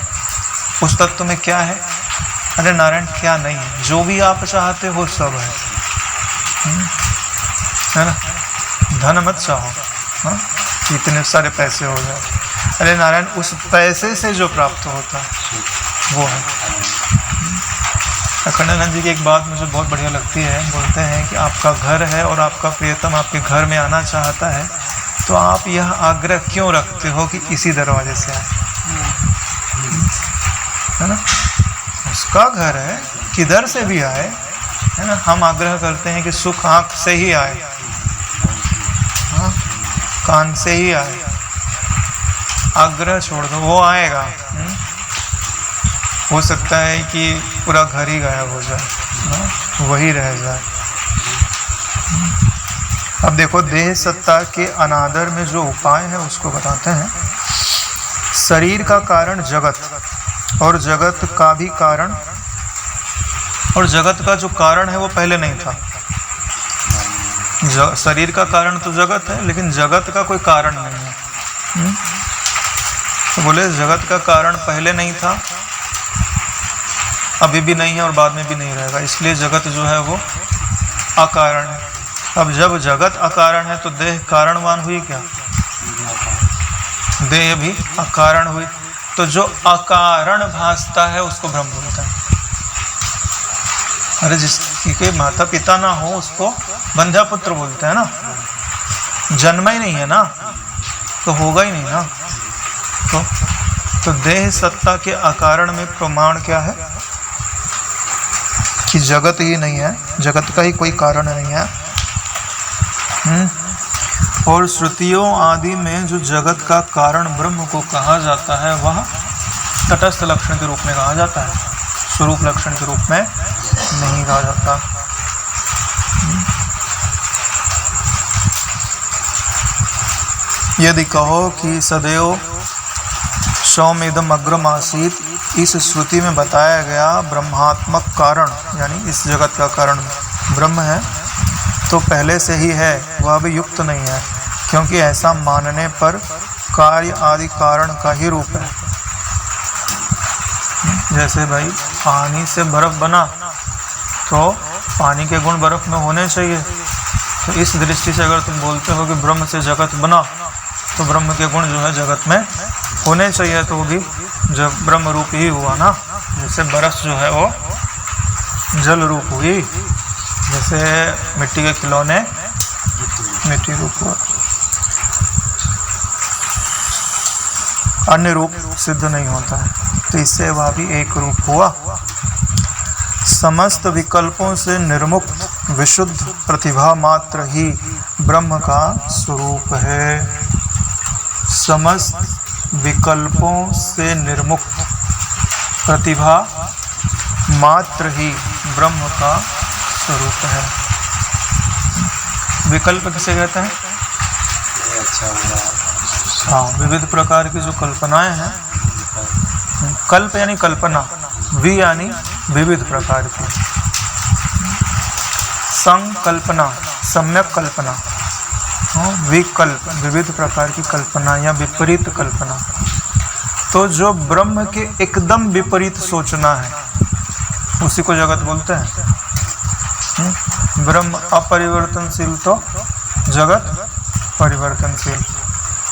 उस तत्व में क्या है? अरे नारायण क्या नहीं है, जो भी आप चाहते हो सब है ना। धन मत चाहो, हाँ, इतने सारे पैसे हो जाए। अरे नारायण उस पैसे से जो प्राप्त होता है वो है। अखंडानंद जी की एक बात मुझे बहुत बढ़िया लगती है, बोलते हैं कि आपका घर है और आपका प्रियतम आपके घर में आना चाहता है, तो आप यह आग्रह क्यों रखते हो कि इसी दरवाजे से आए, है ना। उसका घर है, किधर से भी आए, है ना। हम आग्रह करते हैं कि सुख आँख से ही आए, हाँ, कान से ही आए। आग्रह छोड़ दो, वो आएगा। हो सकता है कि पूरा घर ही गायब हो जाए, हाँ, वही रह जाए। अब देखो, देह सत्ता के अनादर में जो उपाय है उसको बताते हैं। शरीर का कारण जगत, और जगत का भी कारण, और जगत का जो कारण है वो पहले नहीं था। शरीर का कारण तो जगत है, लेकिन जगत का कोई कारण नहीं है। तो बोले जगत का कारण पहले नहीं था, अभी भी नहीं है और बाद में भी नहीं रहेगा, इसलिए जगत जो है वो अकारण है। अब जब जगत अकारण है तो देह कारणवान हुई क्या? देह भी अकारण हुई। तो जो अकारण भासता है उसको ब्रह्म बोलता है। अरे जिसके माता पिता ना हो उसको बंध्या पुत्र बोलते हैं ना, जन्मा ही नहीं है ना, तो होगा ही नहीं ना। तो देह सत्ता के अकारण में प्रमाण क्या है? कि जगत ही नहीं है, जगत का ही कोई कारण नहीं है। और श्रुतियों आदि में जो जगत का कारण ब्रह्म को कहा जाता है वह तटस्थ लक्षण के रूप में कहा जाता है, स्वरूप लक्षण के रूप में नहीं कहा जाता। यदि कहो कि सदैव सौम्यदम अग्रम आसीत, इस श्रुति में बताया गया ब्रह्मात्मक कारण, यानी इस जगत का कारण ब्रह्म है, तो पहले से ही है, वह भी युक्त नहीं है, क्योंकि ऐसा मानने पर कार्य आदि कारण का ही रूप है। जैसे भाई पानी से बर्फ बना तो पानी के गुण बर्फ में होने चाहिए, तो इस दृष्टि से अगर तुम बोलते हो कि ब्रह्म से जगत बना तो ब्रह्म के गुण जो है जगत में होने चाहिए, तो वो भी जब ब्रह्म रूप ही हुआ ना। जैसे बर्फ जो है वो जल रूप हुई, जैसे मिट्टी के खिलौने मिट्टी रूप हुआ, अन्य रूप सिद्ध नहीं होता है, तो इससे वह भी एक रूप हुआ। समस्त विकल्पों से निर्मुक्त विशुद्ध प्रतिभा मात्र ही ब्रह्म का स्वरूप है। समस्त विकल्पों से निर्मुक्त प्रतिभा मात्र ही ब्रह्म का स्वरूप है। विकल्प किसे कहते हैं? हाँ, विविध प्रकार की जो कल्पनाएं हैं। कल्प यानी कल्पना, वि यानी विविध प्रकार की, संकल्पना सम्यक कल्पना, विकल्प विविध प्रकार की कल्पना या विपरीत कल्पना। तो जो ब्रह्म के एकदम विपरीत सोचना है उसी को जगत बोलते हैं। ब्रह्म अपरिवर्तनशील तो जगत परिवर्तनशील,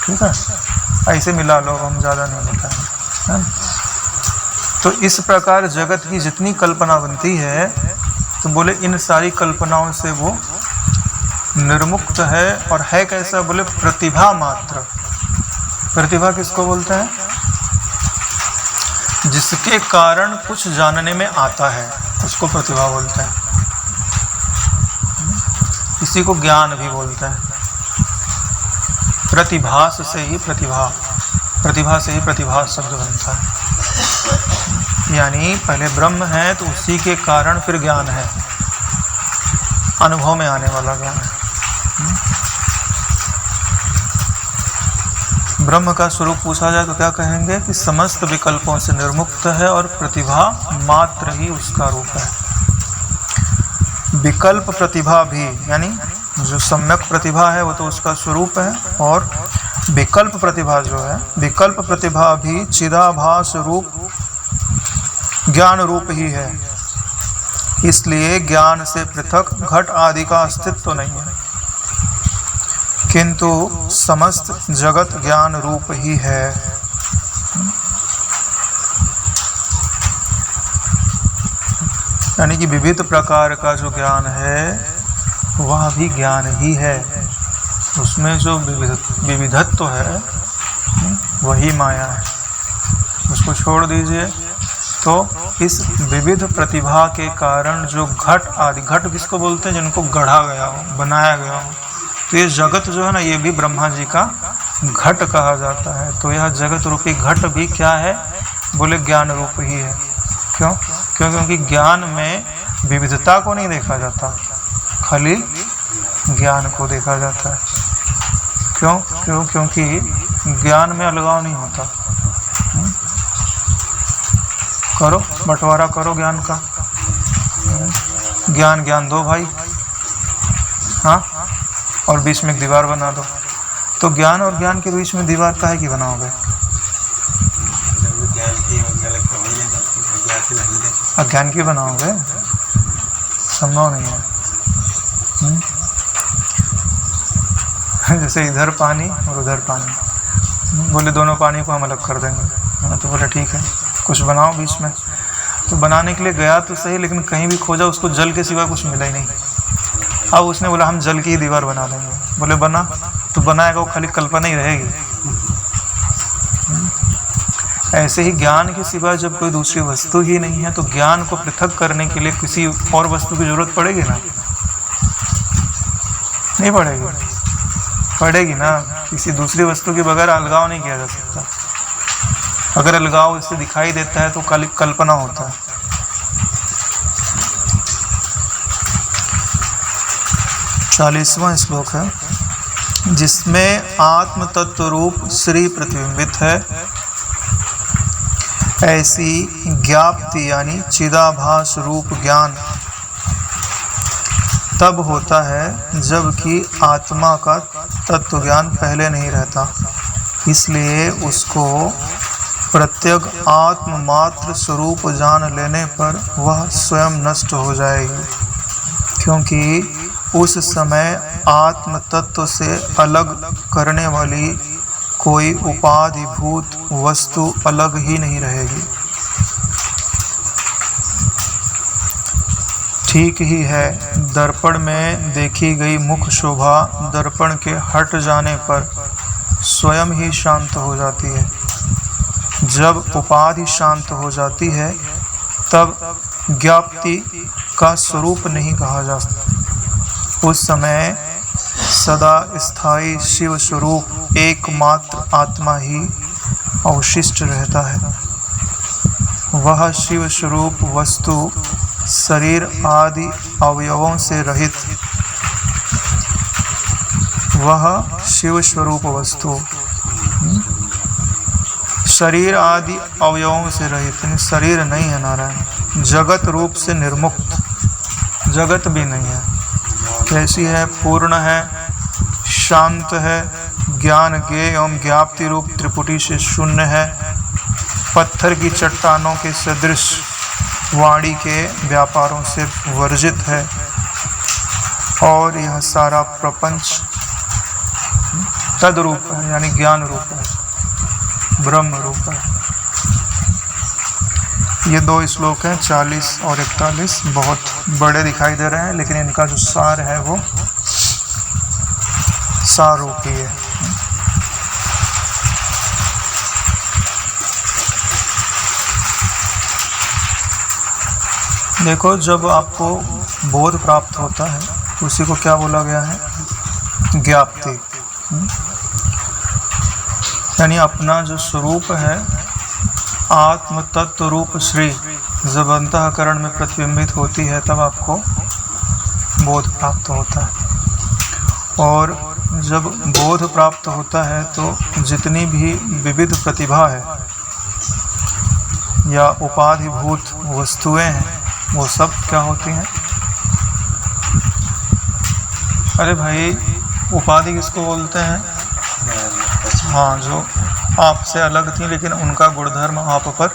ठीक है, ऐसे मिला लो, हम ज़्यादा नहीं बताएंगे। तो इस प्रकार जगत की जितनी कल्पना बनती है, तो बोले इन सारी कल्पनाओं से वो निर्मुक्त है। और है कैसा? बोले प्रतिभा मात्र। प्रतिभा किसको बोलते हैं? जिसके कारण कुछ जानने में आता है उसको प्रतिभा बोलते हैं। इसी को ज्ञान भी बोलते हैं। प्रतिभास से ही प्रतिभा, प्रतिभा से ही प्रतिभास शब्द बनता है। यानी पहले ब्रह्म है तो उसी के कारण फिर ज्ञान है, अनुभव में आने वाला ज्ञान है। ब्रह्म का स्वरूप पूछा जाए तो क्या कहेंगे कि समस्त विकल्पों से निर्मुक्त है और प्रतिभा मात्र ही उसका रूप है। विकल्प प्रतिभा भी, यानी जो सम्यक प्रतिभा है वो तो उसका स्वरूप है, और विकल्प प्रतिभा जो है, विकल्प प्रतिभा भी चिदाभास रूप ज्ञान रूप ही है। इसलिए ज्ञान से पृथक घट आदि का अस्तित्व तो नहीं है, किंतु समस्त जगत ज्ञान रूप ही है। यानी कि विविध प्रकार का जो ज्ञान है वह भी ज्ञान ही है, उसमें जो विविधत्व है वही माया है। उसको छोड़ दीजिए तो इस विविध प्रतिभा के कारण जो घट आदि, घट किसको बोलते हैं? जिनको गढ़ा गया हो, बनाया गया हो। तो ये जगत जो है ना, ये भी ब्रह्मा जी का घट कहा जाता है। तो यह जगत रूपी घट भी क्या है? बोले ज्ञान रूप ही है। क्यों? क्योंकि ज्ञान में विविधता को नहीं देखा जाता, खाली ज्ञान को देखा जाता है। क्यों? क्योंकि ज्ञान में अलगाव नहीं होता। करो बंटवारा करो ज्ञान का, ज्ञान दो भाई, हाँ, और बीच में एक दीवार बना दो। तो ज्ञान और ज्ञान के बीच में दीवार काहे की बनाओगे? अज्ञान की बनाओगे, संभव नहीं है। जैसे इधर पानी और उधर पानी, बोले दोनों पानी को हम अलग कर देंगे। तो बोले ठीक है, कुछ बनाओ बीच में। तो बनाने के लिए गया तो सही, लेकिन कहीं भी खोजा उसको जल के सिवा कुछ मिला ही नहीं। अब उसने बोला हम जल की ही दीवार बना देंगे। बोले बना, तो बनाएगा वो खाली कल्पना ही रहेगी। ऐसे ही ज्ञान के सिवा जब कोई दूसरी वस्तु ही नहीं है, तो ज्ञान को पृथक करने के लिए किसी और वस्तु की जरूरत पड़ेगी ना? नहीं पड़ेगी ना। किसी दूसरी वस्तु के बगैर अलगाव नहीं किया जा सकता। अगर अलगाव इससे दिखाई देता है तो कल्पना होता है। चालीसवां श्लोक है, जिसमें आत्म तत्व रूप श्री प्रतिबिंबित है। ऐसी ज्ञाप्ति यानी चिदाभास रूप ज्ञान तब होता है जबकि आत्मा का तत्व ज्ञान पहले नहीं रहता। इसलिए उसको प्रत्यग आत्म मात्र स्वरूप जान लेने पर वह स्वयं नष्ट हो जाएगी, क्योंकि उस समय आत्म तत्व से अलग करने वाली कोई उपाधिभूत वस्तु अलग ही नहीं रहेगी। ठीक ही है, दर्पण में देखी गई मुख शोभा दर्पण के हट जाने पर स्वयं ही शांत हो जाती है। जब उपाधि शांत हो जाती है तब ज्ञाप्ति का स्वरूप नहीं कहा जा सकता। उस समय सदा स्थायी शिव स्वरूप एकमात्र आत्मा ही अवशिष्ट रहता है। वह शिव स्वरूप वस्तु शरीर आदि अवयवों से रहित, वह शिव स्वरूप वस्तु शरीर आदि अवयवों से रहित, शरीर नहीं है नारायण, जगत रूप से निर्मुक्त, जगत भी नहीं है। कैसी है? पूर्ण है, शांत है, ज्ञान ज्ञेय एवं ज्ञाप्ति रूप त्रिपुटी से शून्य है, पत्थर की चट्टानों के सदृश वाणी के व्यापारों से वर्जित है, और यह सारा प्रपंच तद्रूप है, यानी ज्ञान रूप है, ब्रह्म रूप है। ये दो श्लोक हैं 40 और 41, बहुत बड़े दिखाई दे रहे हैं, लेकिन इनका जो सार है वो सार रूप ही है। देखो, जब आपको बोध प्राप्त होता है उसी को क्या बोला गया है? ज्ञाप्ति। यानी अपना जो स्वरूप है आत्म तत्व रूप श्री जब अंतःकरण में प्रतिबिंबित होती है तब आपको बोध प्राप्त होता है। और जब बोध प्राप्त होता है तो जितनी भी विविध प्रतिभा है या उपाधिभूत वस्तुएं हैं वो सब क्या होती हैं? अरे भाई, उपाधि किसको बोलते हैं? हाँ, जो आपसे अलग थी लेकिन उनका गुणधर्म आप पर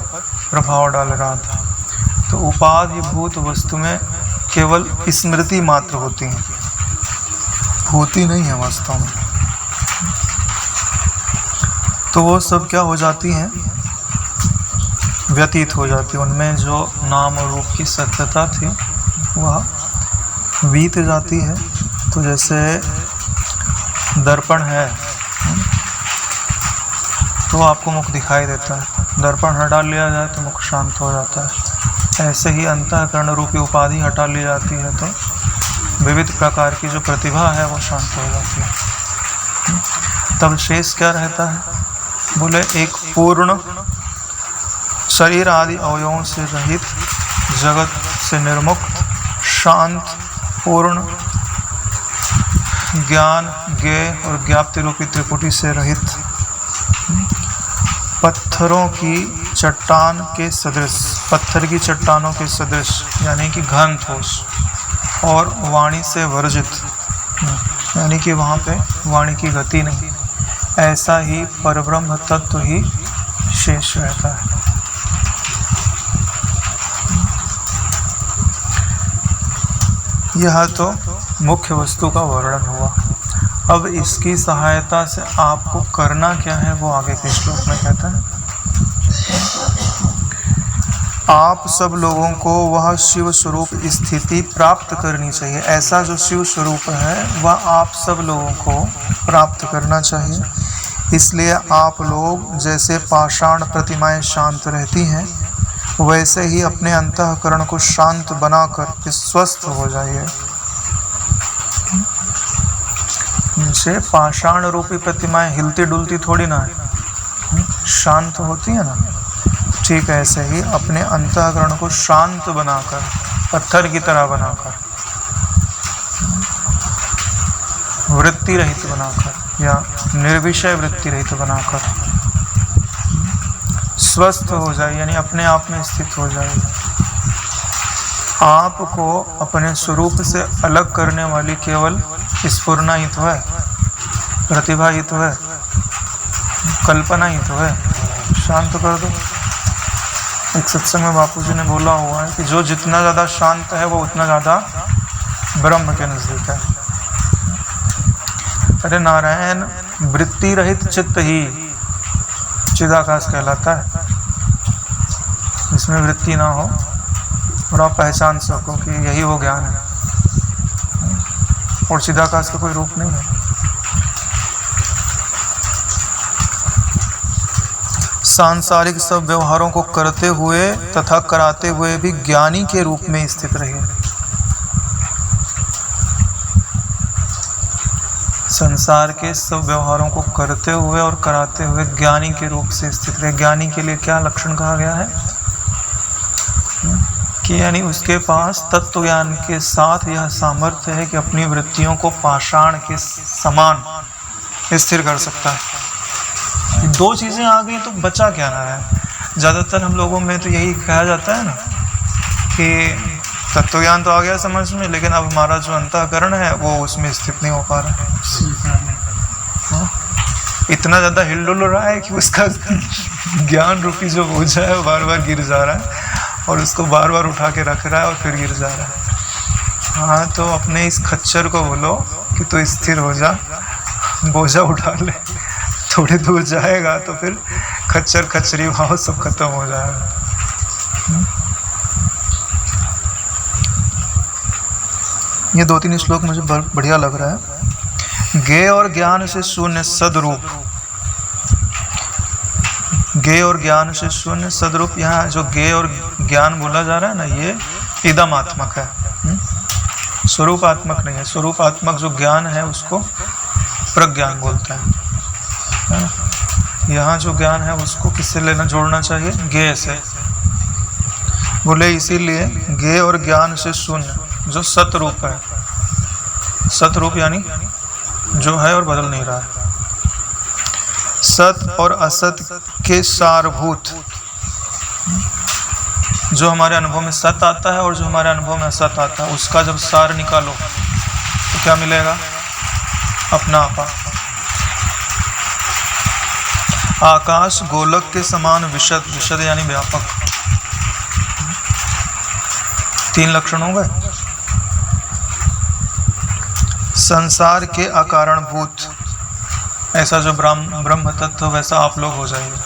प्रभाव डाल रहा था। तो उपाधिभूत वस्तु में केवल स्मृति मात्र होती हैं, होती नहीं है वास्तव में। तो वो सब क्या हो जाती हैं? व्यतीत हो जाती है। उनमें जो नाम और रूप की सत्यता थी वह बीत जाती है। तो जैसे दर्पण है तो आपको मुख दिखाई देता है, दर्पण हटा लिया जाए तो मुख शांत हो जाता है। ऐसे ही अंतःकरण रूपी उपाधि हटा ली जाती है तो विविध प्रकार की जो प्रतिभा है वो शांत हो जाती है। तब शेष क्या रहता है? बोले एक पूर्ण शरीर आदि अवयवों से रहित, जगत से निर्मुक्त, शांत, पूर्ण, ज्ञान, ज्ञेय और ज्ञाप्ति रूपी त्रिपुटी से रहित, पत्थरों की चट्टान के सदृश, पत्थर की चट्टानों के सदृश यानी कि घन ठोस, और वाणी से वर्जित यानी कि वहाँ पे वाणी की गति नहीं, ऐसा ही परब्रह्म तत्व ही शेष रहता है। यह तो मुख्य वस्तु का वर्णन हुआ। अब इसकी सहायता से आपको करना क्या है वो आगे के श्लोक में कहता है। आप सब लोगों को वह शिव स्वरूप स्थिति प्राप्त करनी चाहिए। ऐसा जो शिव स्वरूप है वह आप सब लोगों को प्राप्त करना चाहिए। इसलिए आप लोग जैसे पाषाण प्रतिमाएं शांत रहती हैं, वैसे ही अपने अंतःकरण को शांत बनाकर स्वस्थ हो जाइए। इनसे पाषाण रूपी प्रतिमाएं हिलती डुलती थोड़ी ना है, शांत होती है ना। ठीक ऐसे ही अपने अंतःकरण को शांत बनाकर, पत्थर की तरह बनाकर, वृत्ति रहित बनाकर या निर्विषय वृत्ति रहित बनाकर स्वस्थ हो जाए, यानी अपने आप में स्थित हो जाए। आपको अपने स्वरूप से अलग करने वाली केवल स्फुरना ही तो है, प्रतिभा ही तो है, कल्पना ही तो है। शांत कर दो। एक सत्संग में बापूजी ने बोला हुआ है कि जो जितना ज़्यादा शांत है वो उतना ज़्यादा ब्रह्म के नजदीक है। अरे नारायण वृत्ति रहित चित्त ही चिदाकाश कहलाता है, इसमें वृत्ति ना हो और आप पहचान सको कि यही वो ज्ञान है, और चिदाकाश का कोई रूप नहीं है। सांसारिक सब व्यवहारों को करते हुए तथा कराते हुए भी ज्ञानी के रूप में स्थित रहिए। संसार के सब व्यवहारों को करते हुए और कराते हुए ज्ञानी के रूप से स्थित रहे। ज्ञानी के लिए क्या लक्षण कहा गया है कि यानी उसके पास तत्व ज्ञान के साथ यह सामर्थ्य है कि अपनी वृत्तियों को पाषाण के समान स्थिर कर सकता है। दो चीज़ें आ गई तो बचा क्या ना है। ज़्यादातर हम लोगों में तो यही कहा जाता है ना कि तत्व ज्ञान तो आ गया समझ में, लेकिन अब हमारा जो अंतःकरण है वो उसमें स्थित नहीं हो पा रहा है। इतना ज़्यादा हिलडुल रहा है कि उसका ज्ञान रूपी जो बोझ है वो बार बार गिर जा रहा है और उसको बार बार उठा के रख रहा है और फिर गिर जा रहा है। हाँ, तो अपने इस खच्चर को बोलो कि तू स्थिर हो जा, बोझा उठा ले। थोड़ी दूर जाएगा तो फिर खच्चर खच्चरी भाव सब खत्म हो जाएगा। ये 2-3 श्लोक मुझे बढ़िया लग रहा है। ज्ञेय और ज्ञान से शून्य सदरूप, ज्ञेय और ज्ञान से शून्य सदरूप। यहाँ जो ज्ञेय और ज्ञान बोला जा रहा है ना, ये इदमात्मक है, स्वरूपात्मक नहीं है। स्वरूपात्मक जो ज्ञान है उसको प्रज्ञान बोलते हैं। यहाँ जो ज्ञान है उसको किससे लेना जोड़ना चाहिए? ज्ञेय से। बोले इसीलिए ज्ञेय और ज्ञान से शून्य जो सतरूप है, सतरूप यानी जो है और बदल नहीं रहा है, सत और असत के सारभूत, जो हमारे अनुभव में सत आता है और जो हमारे अनुभव में असत आता है, उसका जब सार निकालो तो क्या मिलेगा? अपना आपा। आकाश गोलक के समान विशद, विशद यानी व्यापक। 3 लक्षण हो गए। संसार के अकारणभूत, ऐसा जो ब्रह्म तत्व वैसा आप लोग हो जाइए।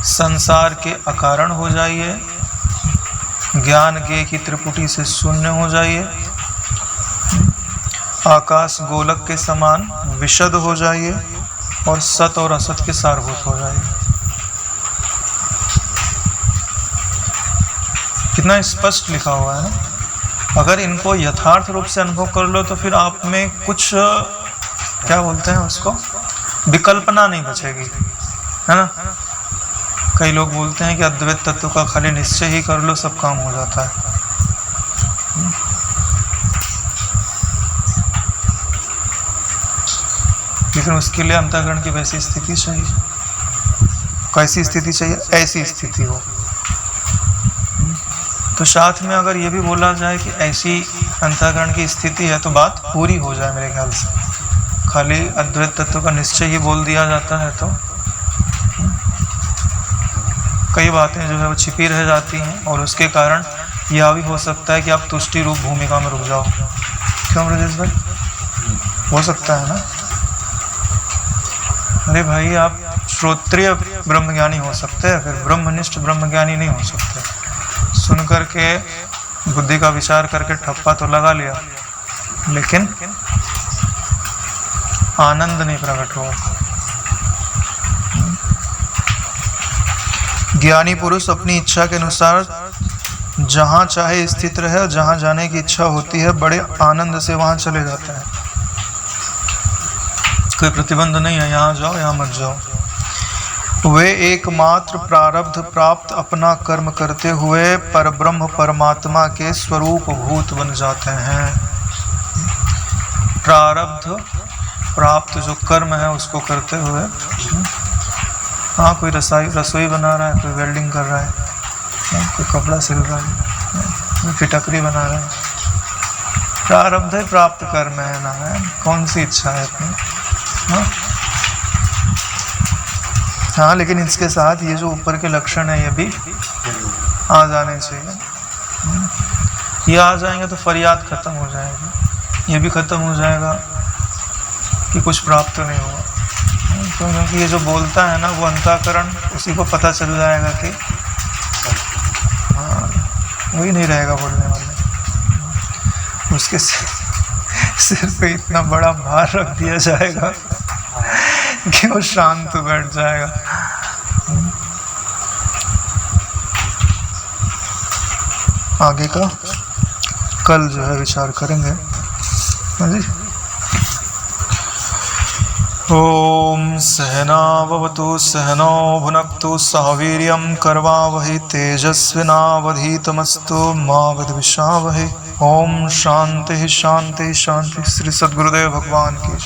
संसार के अकारण हो जाइए, ज्ञान ज्ञेय की त्रिपुटी से शून्य हो जाइए, आकाश गोलक के समान विशद हो जाइए और सत और असत के सारभूत हो जाइए। कितना स्पष्ट लिखा हुआ है ना। अगर इनको यथार्थ रूप से अनुभव कर लो तो फिर आप में कुछ क्या बोलते हैं उसको, विकल्पना नहीं बचेगी, है ना। कई लोग बोलते हैं कि अद्वैत तत्व का खाली निश्चय ही कर लो सब काम हो जाता है। लेकिन उसके लिए अंतःकरण की वैसी स्थिति चाहिए। कैसी स्थिति चाहिए? ऐसी स्थिति हो। तो साथ में अगर ये भी बोला जाए कि ऐसी अंतःकरण की स्थिति है तो बात पूरी हो जाए मेरे ख्याल से। खाली अद्वैत तत्व का निश्चय ही बोल दिया जाता है तो कई बातें जो है वो छिपी रह जाती हैं, और उसके कारण यह भी हो सकता है कि आप तुष्टि रूप भूमिका में रुक जाओ। क्यों ब्रजेश भाई? हो सकता है ना। अरे भाई, आप श्रोत्रिय ब्रह्मज्ञानी हो सकते हैं, फिर ब्रह्मनिष्ठ ब्रह्मज्ञानी नहीं हो सकते। सुन करके बुद्धि का विचार करके ठप्पा तो लगा लिया, लेकिन आनंद नहीं प्रकट हुआ। ज्ञानी पुरुष अपनी इच्छा के अनुसार जहाँ चाहे स्थित रहे, और जहाँ जाने की इच्छा होती है बड़े आनंद से वहाँ चले जाते हैं। कोई प्रतिबंध नहीं है, यहाँ जाओ यहाँ मत जाओ। वे एकमात्र प्रारब्ध प्राप्त अपना कर्म करते हुए परब्रह्म परमात्मा के स्वरूप भूत बन जाते हैं। प्रारब्ध प्राप्त जो कर्म है उसको करते हुए, हाँ, कोई रसोई बना रहा है, कोई वेल्डिंग कर रहा है, कोई कपड़ा सिल रहा है, कोई फिटकरी बना रहा है। प्रारब्ध है, प्राप्त कर्म है ना, है कौन सी इच्छा है अपनी। हाँ, लेकिन इसके साथ ये जो ऊपर के लक्षण है ये भी आ जाने चाहिए। ये आ जाएंगे तो फरियाद खत्म हो जाएगी, ये भी खत्म हो जाएगा कि कुछ प्राप्त नहीं हुआ। क्योंकि ये जो बोलता है ना वो अंतःकरण, उसी को पता चल जाएगा कि हाँ, वही नहीं रहेगा बोलने वाले। उसके सिर पे इतना बड़ा भार रख दिया जाएगा कि वो शांत बैठ जाएगा। आगे का कल जो है विचार करेंगे। हाँ जी। ओम सहनाववतु सहनौ भुनक्तु सह वीर्यं करवावहै तेजस्विनावधीतमस्तु मा विद्विषावहै। ओम शांति शांति शांति। श्री सद्गुरुदेव भगवान की।